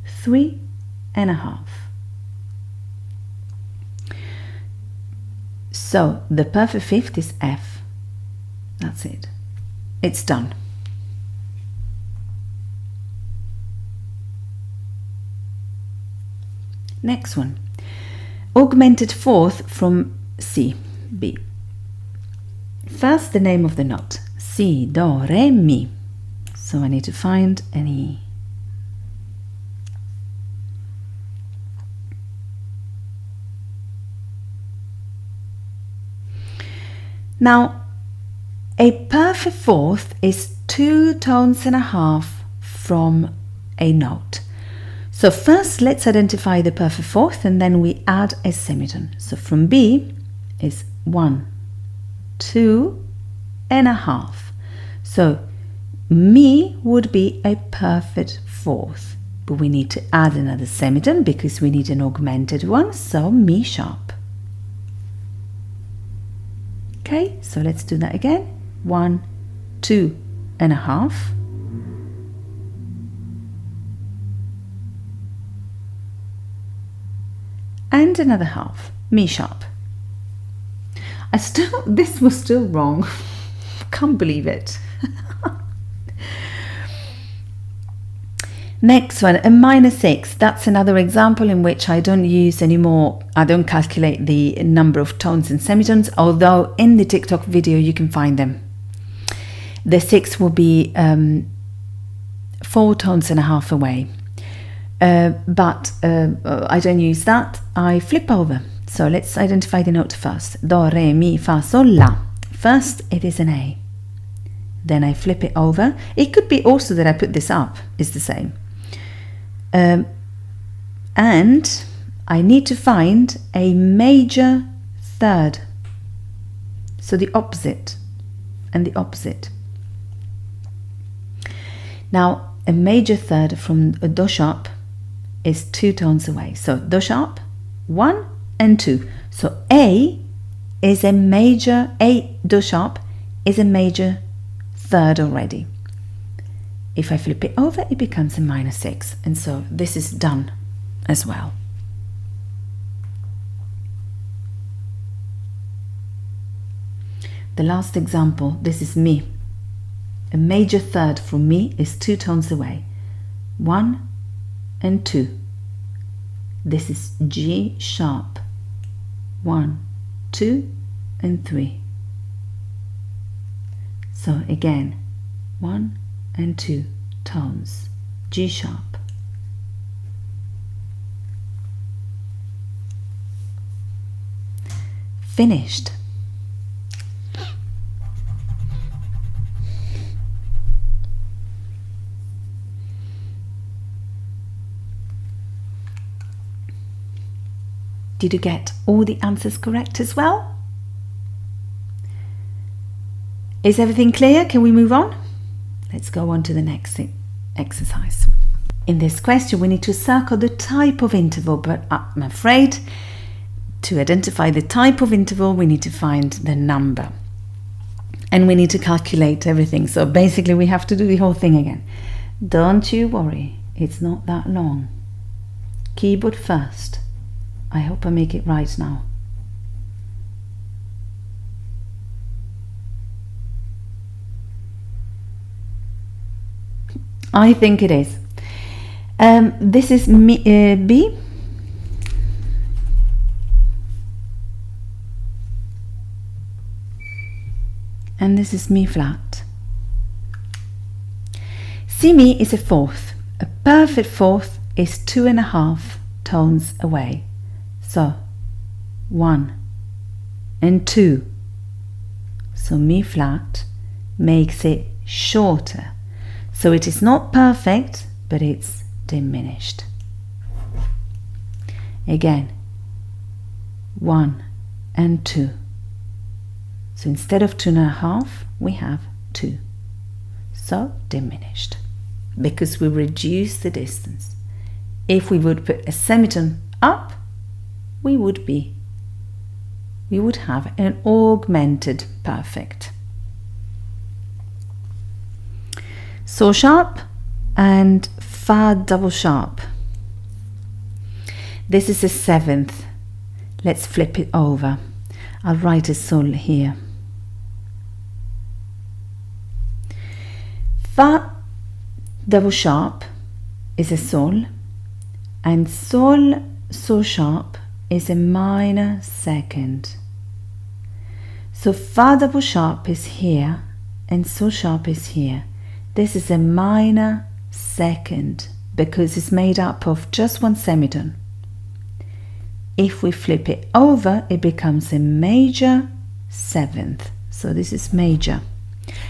3 and a half. So the perfect fifth is F. That's it. It's done. Next one. Augmented fourth from C, B. First, the name of the note. Si, Do, Re, Mi. So I need to find an E. Now, a perfect fourth is 2 tones and a half from a note. So first, let's identify the perfect fourth and then we add a semitone. So from B is 1, 2 and a half. So Mi would be a perfect fourth, but we need to add another semitone because we need an augmented one, so Mi sharp. Okay, so let's do that again. 1, 2 and a half. And another half, Mi sharp. This was still wrong. Can't believe it. Next one, a minor 6. That's another example in which I don't use anymore. I don't calculate the number of tones and semitones, although in the TikTok video you can find them. The 6 will be 4 tones and a half away. But I don't use that. I flip over. So let's identify the note first. Do, Re, Mi, Fa, Sol, La. First it is an A. Then I flip it over. It could be also that I put this up. It's the same. And I need to find a major third. So the opposite and the opposite. Now a major third from a Do sharp is 2 tones away. So Do sharp, 1 and 2. So A is a major, A Do sharp is a major third already. If I flip it over, it becomes a minor 6. And so this is done as well. The last example, this is Mi. A major third from Mi is 2 tones away. 1 and 2. This is G sharp. 1, 2 and 3. So again, 1 and 2 tones, G sharp. Finished. Did you get all the answers correct as well? Is everything clear? Can we move on? Let's go on to the next exercise. In this question, we need to circle the type of interval, but I'm afraid to identify the type of interval, we need to find the number. And we need to calculate everything. So basically, we have to do the whole thing again. Don't you worry, it's not that long. Keyboard first. I hope I make it right now. I think it is. This is B. And this is Mi flat. C Mi is a fourth. A perfect fourth is 2.5 tones away. So 1 and 2. So Mi flat makes it shorter. So it is not perfect, but it's diminished. Again, 1 and 2. So instead of 2.5, we have 2. So diminished, because we reduce the distance. If we would put a semitone up, we would have an augmented perfect. So sharp and fa double sharp. This is a 7th. Let's flip it over. I'll write a sol here. Fa double sharp is a sol, and sol so sharp is a minor second. So fa double sharp is here and so sharp is here. This is a minor second because it's made up of just one semitone. If we flip it over, it becomes a major 7th. So this is major.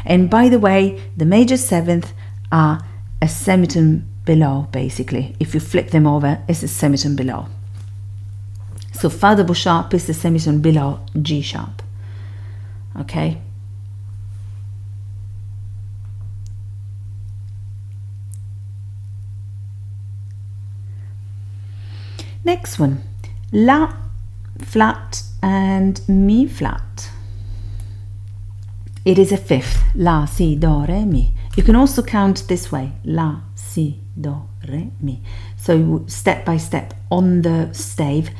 And by the way, the major 7th are a semitone below, basically. If you flip them over, it's a semitone below. So fa double sharp is the semitone below G sharp. Okay? Next one. La flat and mi flat. It is a 5th. La, si, do, re, mi. You can also count this way. La, si, do, re, mi. So step by step on the stave,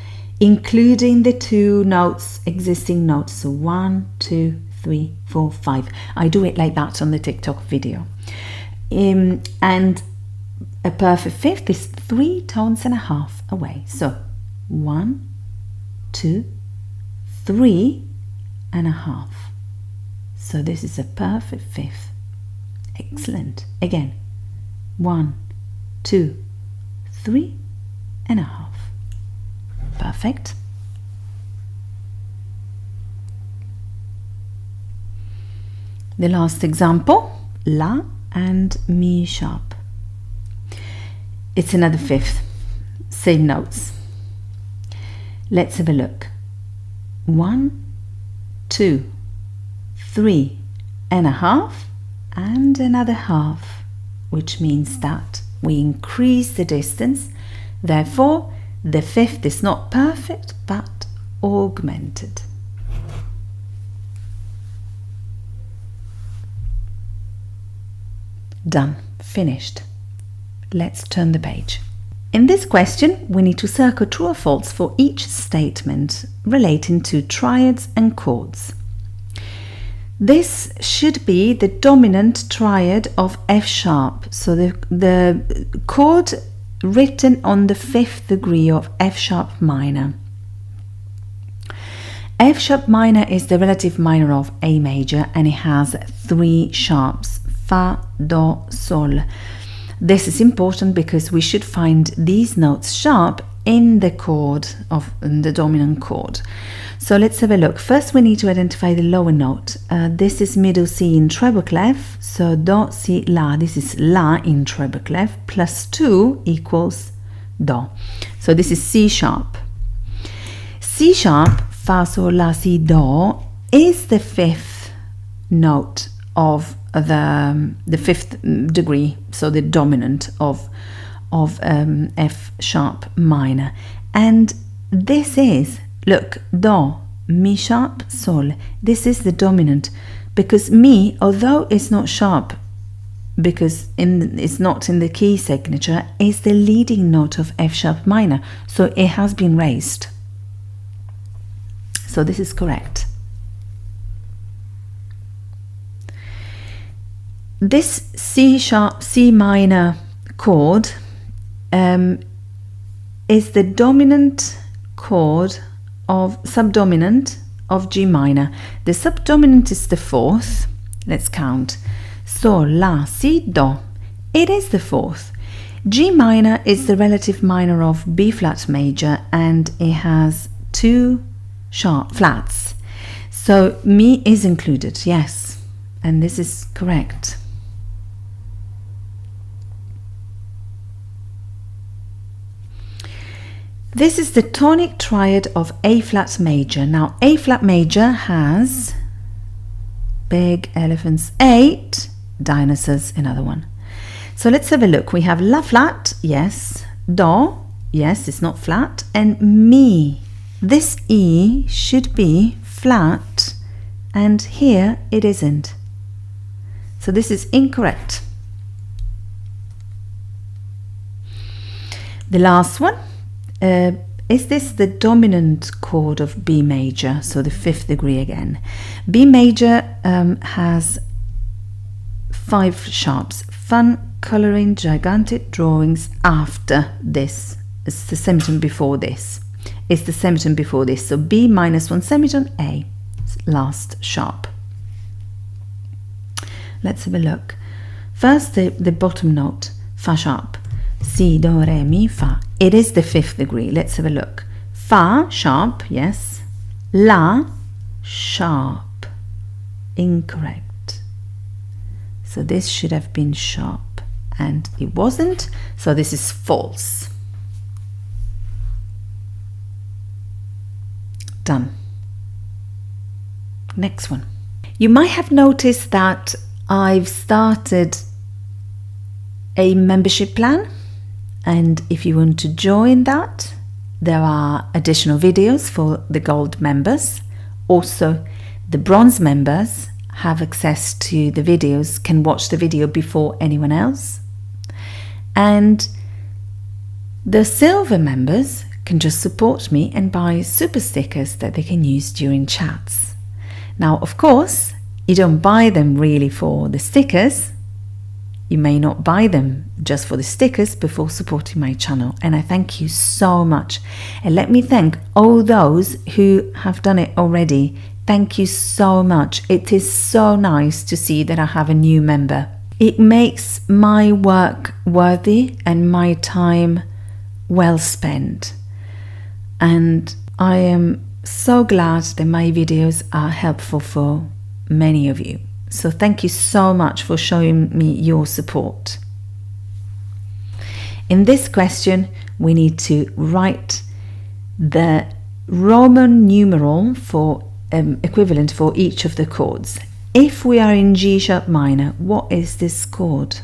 including the 2 notes, existing notes. So 1, 2, 3, 4, 5. I do it like that on the TikTok video. And a perfect 5th is 3 tones and a half away. So 1, 2, 3 and a half. So this is a perfect 5th. Excellent. Again, 1, 2, 3 and a half. Perfect. The last example, la and mi sharp. It's another 5th, same notes. Let's have a look. 1, 2, 3 and a half and another half, which means that we increase the distance. Therefore, the 5th is not perfect but augmented. Done, finished. Let's turn the page. In this question, we need to circle true or false for each statement relating to triads and chords. This should be the dominant triad of F sharp, so the chord written on the 5th degree of F sharp minor. F sharp minor is the relative minor of A major, and it has 3 sharps: Fa, Do, Sol. This is important because we should find these notes sharp in the chord of the dominant chord. So let's have a look. First we need to identify the lower note. This is middle C in treble clef, so Do, Si, La. This is La in treble clef, plus 2 equals Do. So this is C sharp. C sharp, Fa, Sol, La, Si, Do, is the 5th note of the 5th degree, so the dominant of F sharp minor. And this is, look, Do, Mi sharp, Sol. This is the dominant, because Mi, although it's not sharp, because it's not in the key signature, is the leading note of F sharp minor, so it has been raised. So this is correct. This C sharp, C minor chord is the dominant chord of subdominant of G minor. The subdominant is the 4th. Let's count. Sol, La, Si, Do. It is the 4th. G minor is the relative minor of B flat major, and it has 2 sharp flats. So Mi is included, yes, and this is correct. This is the tonic triad of A flat major. Now A flat major has big elephants 8, dinosaurs another one. So let's have a look. We have La flat, yes, Do, yes, it's not flat, and Mi. This E should be flat, and here it isn't. So this is incorrect. The last one, is this the dominant chord of B major? So the 5th degree again. B major has 5 sharps. Fun, colouring, gigantic drawings after this. It's the semitone before this. It's the semitone before this. So B minus 1 semitone, A, last sharp. Let's have a look. First the bottom note, Fa sharp. Si, do, re, mi, fa. It is the 5th degree. Let's have a look. Fa, sharp, yes. La, sharp. Incorrect. So this should have been sharp, and it wasn't. So this is false. Done. Next one. You might have noticed that I've started a membership plan. And if you want to join that, there are additional videos for the gold members. Also, the bronze members have access to the videos, can watch the video before anyone else. And the silver members can just support me and buy super stickers that they can use during chats. Now, of course, you don't buy them really for the stickers. You may not buy them just for the stickers before supporting my channel, and I thank you so much. And let me thank all those who have done it already. Thank you so much. It is so nice to see that I have a new member. It makes my work worthy and my time well spent. And I am so glad that my videos are helpful for many of you. So thank you so much for showing me your support. In this question, we need to write the Roman numeral for equivalent for each of the chords. If we are in G sharp minor, what is this chord?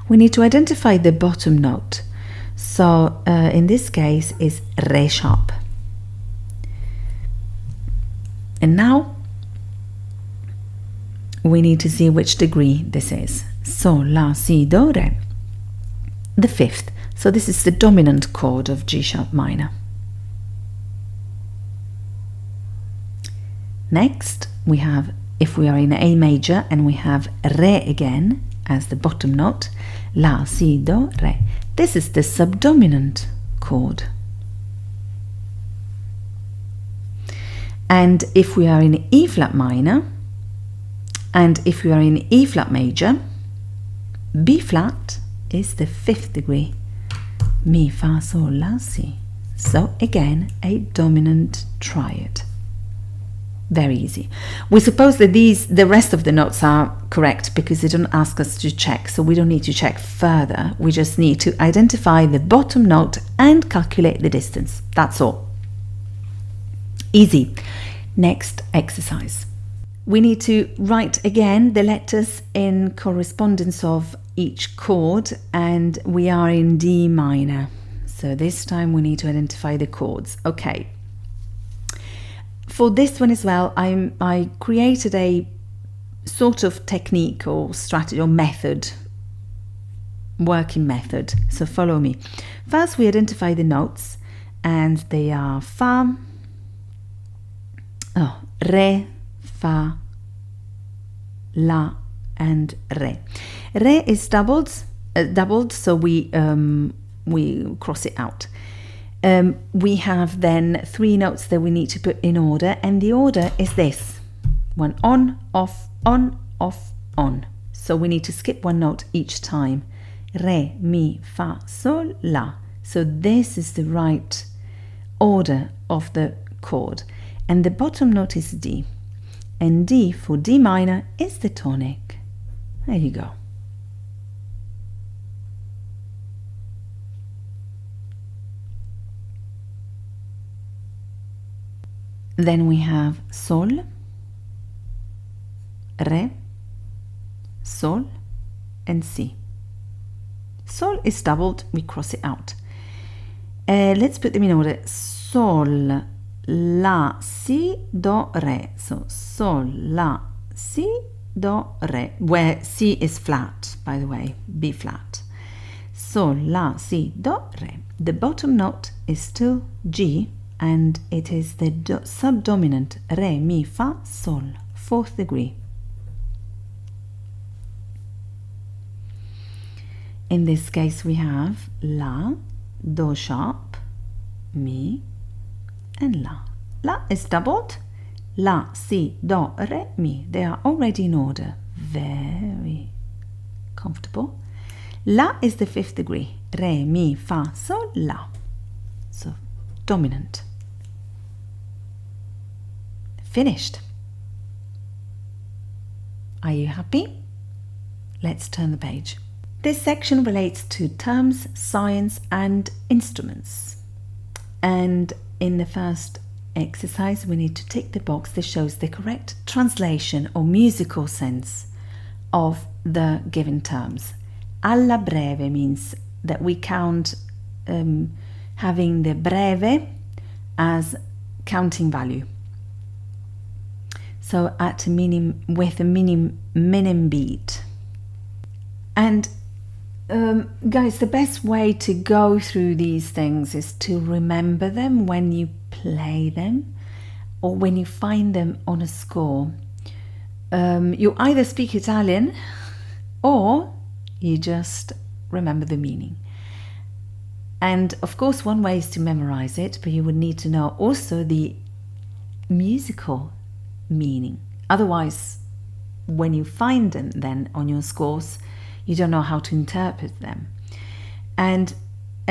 We need to identify the bottom note. So in this case is Re sharp. And now we need to see which degree this is. Sol, La, Si, Do, Re. The 5th. So this is the dominant chord of G sharp minor. Next, we have, if we are in A major and we have Re again as the bottom note, La, Si, Do, Re. This is the subdominant chord. And if we are in E flat minor, and if we are in E flat major, B flat is the 5th degree. Mi, fa, sol, la, si. So again, a dominant triad. Very easy. We suppose that the rest of the notes are correct because they don't ask us to check, so we don't need to check further. We just need to identify the bottom note and calculate the distance. That's all. Easy. Next exercise. We need to write again the letters in correspondence of each chord, and we are in D minor. So this time we need to identify the chords. Okay. For this one as well, I created a sort of technique or strategy or method, working method. So follow me. First, we identify the notes, and they are Fa, Re, Fa, La, and Re. Re is doubled, so we cross it out. We have then 3 notes that we need to put in order, and the order is this: one on, off, on. So we need to skip 1 note each time. Re, mi, fa, sol, la. So this is the right order of the chord, and the bottom note is D, and D for D minor is the tonic. There you go. Then we have sol, re, sol, and si. Sol is doubled, we cross it out. Let's put them in order. Sol, la, si, do, re. So sol, la, si, do, re, where si is flat, by the way, B flat. Sol, la, si, do, re. The bottom note is still G, and it is the subdominant re, mi, fa, sol, 4th degree. In this case we have la, do sharp, mi, and la. La is doubled. La, si, do, re, mi. They are already in order. Very comfortable. La is the 5th degree. Re, mi, fa, sol, la. So, dominant. Finished. Are you happy? Let's turn the page. This section relates to terms, science, and instruments. And in the first exercise, we need to tick the box that shows the correct translation or musical sense of the given terms. Alla breve means that we count having the breve as counting value. So at a with a minim beat. And guys, the best way to go through these things is to remember them when you play them or when you find them on a score. You either speak Italian or you just remember the meaning. And of course, one way is to memorize it, but you would need to know also the musical meaning. Otherwise, when you find them then on your scores, you don't know how to interpret them. And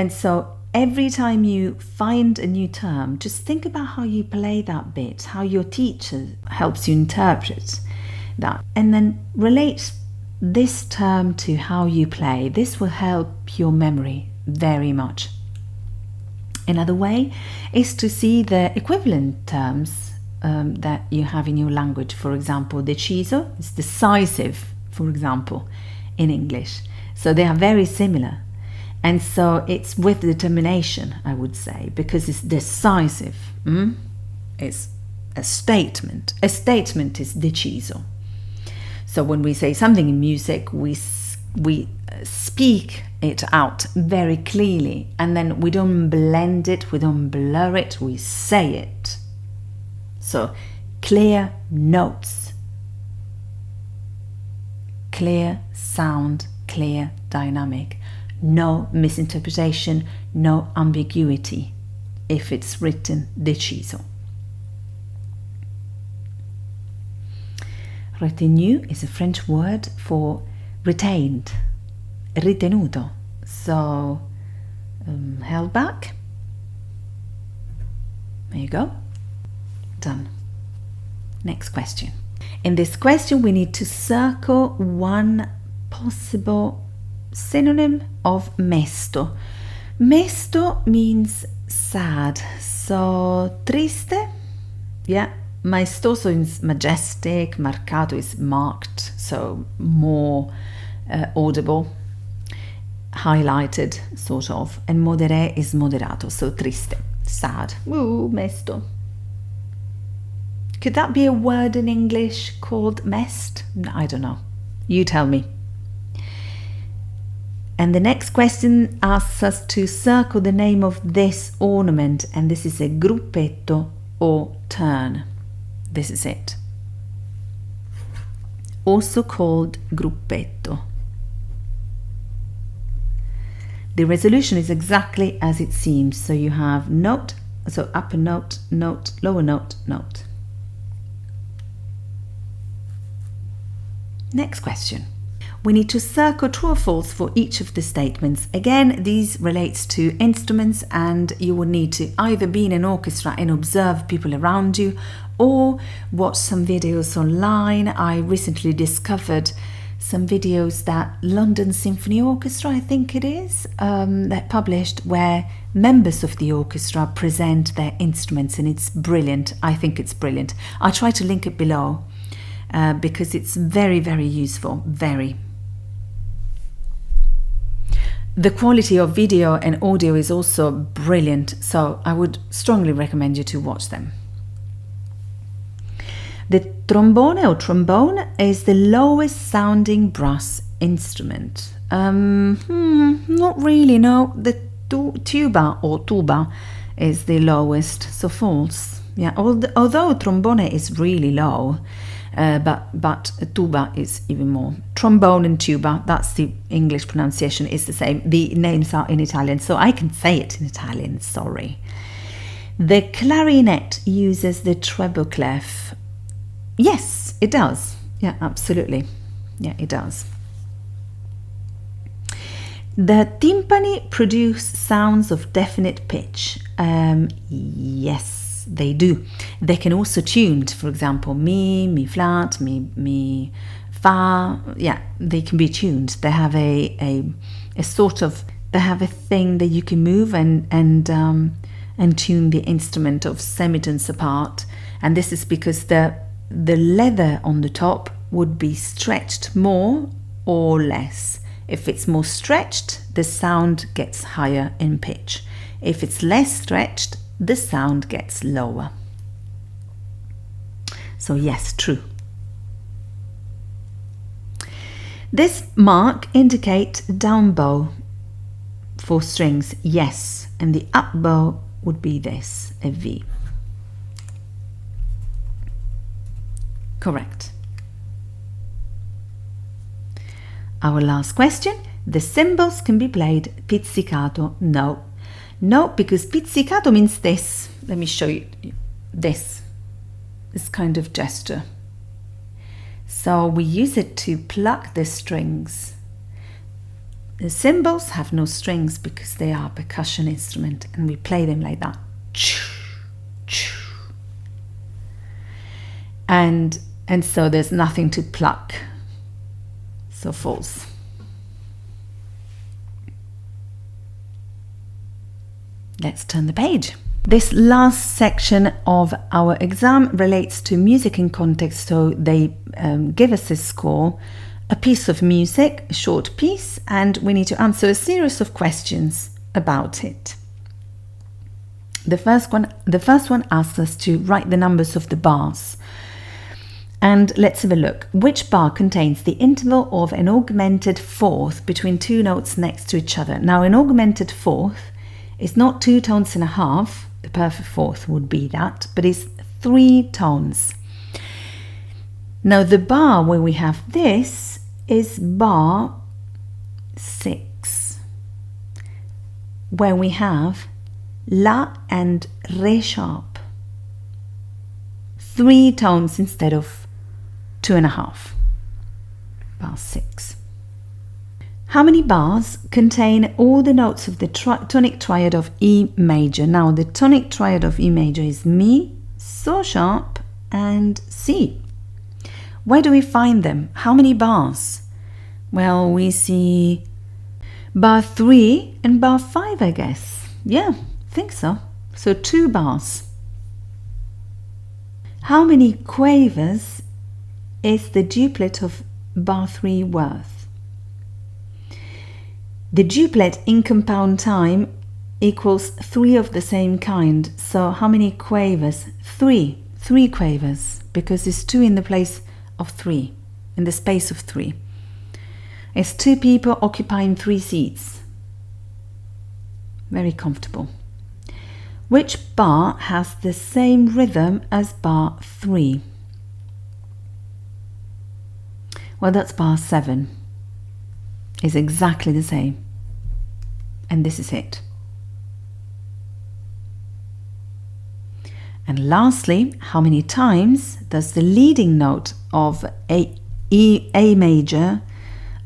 so every time you find a new term, just think about how you play that bit, how your teacher helps you interpret that, and then relate this term to how you play. This will help your memory very much. Another way is to see the equivalent terms that you have in your language. For example, deciso is decisive, for example, in English. So they are very similar. And so it's with determination, I would say, because it's decisive. It's a statement. A statement is deciso. So when we say something in music, we speak it out very clearly, and then we don't blend it, we don't blur it, we say it. So clear notes, clear sound, clear dynamic, no misinterpretation, no ambiguity if it's written deciso. Retenu is a French word for retained, ritenuto. So held back. There you go. Done. Next question. In this question, we need to circle one possible synonym of mesto. Mesto means sad. So triste, yeah. Maestoso is majestic, marcato is marked, so more audible, highlighted, sort of, and modere is moderato, so triste, sad. Ooh, mesto. Could that be a word in English called mest? I don't know. You tell me. And the next question asks us to circle the name of this ornament, and this is a gruppetto or turn. This is it. Also called gruppetto. The resolution is exactly as it seems. So you have note, so upper note, note, lower note, note. Next question. We need to circle true or false for each of the statements. Again, these relates to instruments, and you will need to either be in an orchestra and observe people around you or watch some videos online. I recently discovered some videos that London Symphony Orchestra, I think it is, that published, where members of the orchestra present their instruments, and it's brilliant. I think it's brilliant. I'll try to link it below because it's very, very useful, very. The quality of video and audio is also brilliant, so I would strongly recommend you to watch them. The trombone or trombone is the lowest sounding brass instrument. Not really, no. The tuba or tuba is the lowest, so false. Yeah, although trombone is really low, but tuba is even more. Trombone and tuba, that's the English pronunciation, is the same. The names are in Italian, so I can say it in Italian, sorry. The clarinet uses the treble clef. Yes, it does. Yeah, absolutely. Yeah, it does. The timpani produce sounds of definite pitch. Yes, they do. They can also tune, for example, mi flat, mi fa. Yeah, they can be tuned. They have a sort of, they have a thing that you can move and tune the instrument of semitones apart. And this is because the leather on the top would be stretched more or less. If it's more stretched, the sound gets higher in pitch. If it's less stretched, the sound gets lower. So yes, true. This mark indicates down bow for strings, yes, and the up bow would be this, a V. Correct. Our last question, the cymbals can be played pizzicato. No. No, because pizzicato means this. Let me show you this kind of gesture. So we use it to pluck the strings. The cymbals have no strings because they are a percussion instrument, and we play them like that. And so there's nothing to pluck. So false. Let's turn the page. This last section of our exam relates to music in context, so they give us a score, a piece of music, a short piece, and we need to answer a series of questions about it. The first one asks us to write the numbers of the bars. And let's have a look. Which bar contains the interval of an augmented fourth between two notes next to each other? Now, an augmented fourth is not 2 tones and a half. The perfect fourth would be that, but it's 3 tones. Now, the bar where we have this is bar 6, where we have La and Re sharp. 3 tones instead of 2.5. Bar 6. How many bars contain all the notes of the tonic triad of E major? Now, the tonic triad of E major is Mi, So sharp, and C. Where do we find them? How many bars? Well, we see bar 3 and bar 5, I guess. Yeah, I think so. So 2 bars. How many quavers is the duplet of bar 3 worth? The duplet in compound time equals 3 of the same kind. So how many quavers? 3 quavers, because it's 2 in the place of 3, in the space of 3. It's 2 people occupying 3 seats. Very comfortable. Which bar has the same rhythm as bar 3? Well, that's bar 7. It's exactly the same. And this is it. And lastly, how many times does the leading note of E major,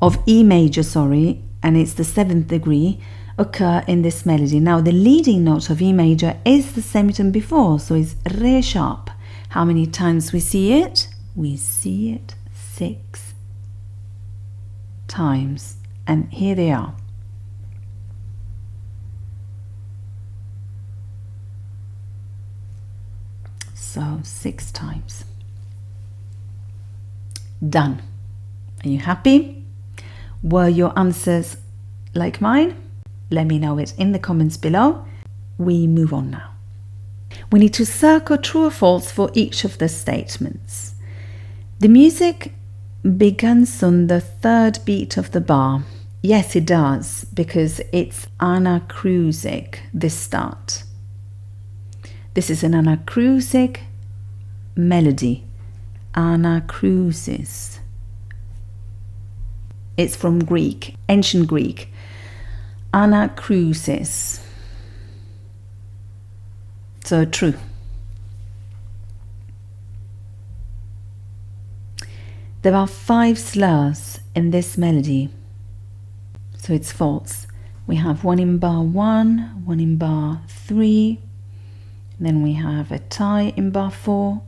and it's the 7th degree, occur in this melody? Now, the leading note of E major is the semitone before, so it's Re sharp. How many times we see it? We see it 6 times, and here they are. So 6 times. Done. Are you happy? Were your answers like mine? Let me know it in the comments below. We move on now. We need to circle true or false for each of the statements. The music begins on the 3rd beat of the bar. Yes, it does, because it's anacrusic, this start. This is an anacrusic melody. Anacrusis. It's from Greek, ancient Greek. Anacrusis. So true. There are 5 slurs in this melody. So it's false. We have one in bar 1, one in bar 3, then we have a tie in bar 4,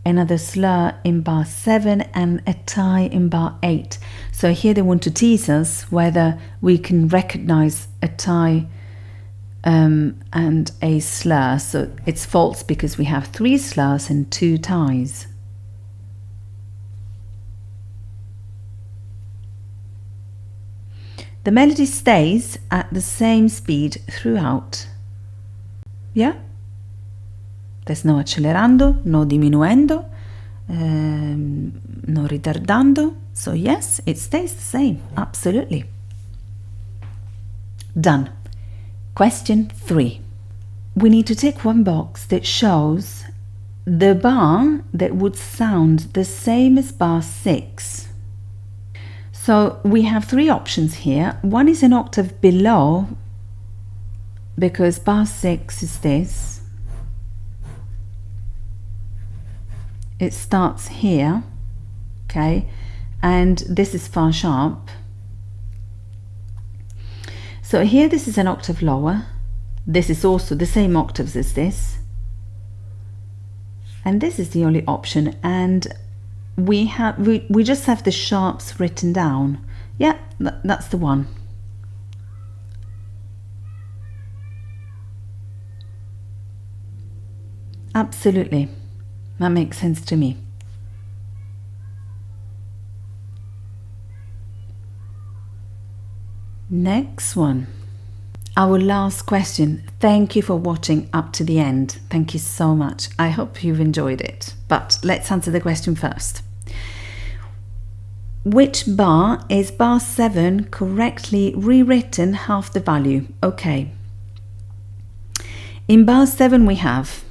another slur in bar 7, and a tie in bar 8. So here they want to tease us whether we can recognize a tie and a slur. So it's false because we have 3 slurs and 2 ties. The melody stays at the same speed throughout. Yeah? There's no accelerando, no diminuendo, no ritardando. So yes, it stays the same. Absolutely. Done. Question 3. We need to tick one box that shows the bar that would sound the same as bar 6. So we have 3 options here. One is an octave below, because bar 6 is this. It starts here, okay, and this is fa sharp. So here this is an octave lower. This is also the same octaves as this. And this is the only option, and we just have the sharps written down. Yeah, that's the one. Absolutely. That makes sense to me. Next one. Our last question. Thank you for watching up to the end. Thank you so much. I hope you've enjoyed it. But let's answer the question first. Which bar is bar 7 correctly rewritten half the value? Okay. In bar 7 we have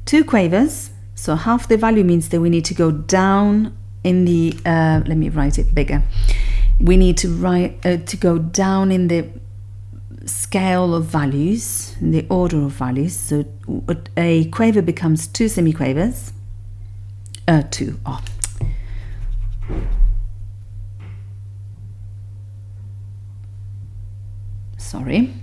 2 quavers, so half the value means that we need to go down in the, let me write it bigger. We need to go down in the scale of values, in the order of values. So a quaver becomes 2 semiquavers. 2. Oh. Sorry.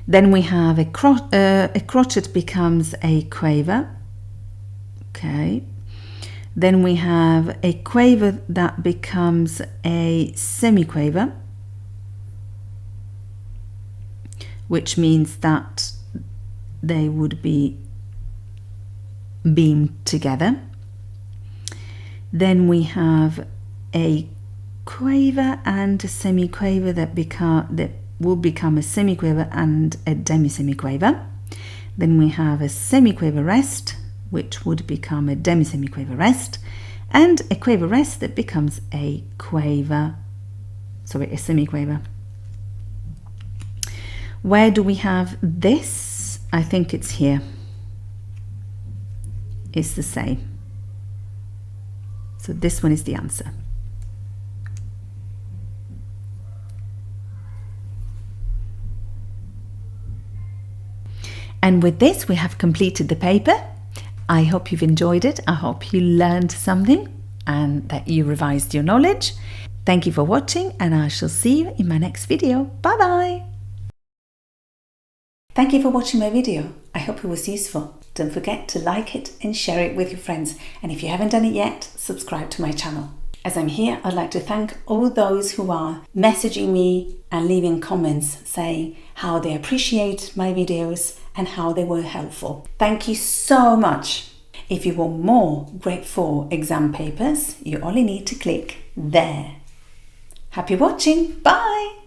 Then we have a crotchet becomes a quaver. Okay. Then we have a quaver that becomes a semiquaver, which means that they would be beamed together. Then we have a quaver and a semiquaver that will become a semiquaver and a demisemiquaver. Then we have a semiquaver rest, which would become a demisemiquaver rest, and a quaver rest that becomes a quaver, sorry, a semiquaver. Where do we have this? I think it's here. It's the same. So this one is the answer. And with this, we have completed the paper. I hope you've enjoyed it. I hope you learned something and that you revised your knowledge. Thank you for watching, and I shall see you in my next video. Bye bye. Thank you for watching my video. I hope it was useful. Don't forget to like it and share it with your friends. And if you haven't done it yet, subscribe to my channel. As I'm here, I'd like to thank all those who are messaging me and leaving comments saying how they appreciate my videos and how they were helpful. Thank you so much. If you want more Grade 4 exam papers, you only need to click there. Happy watching. Bye.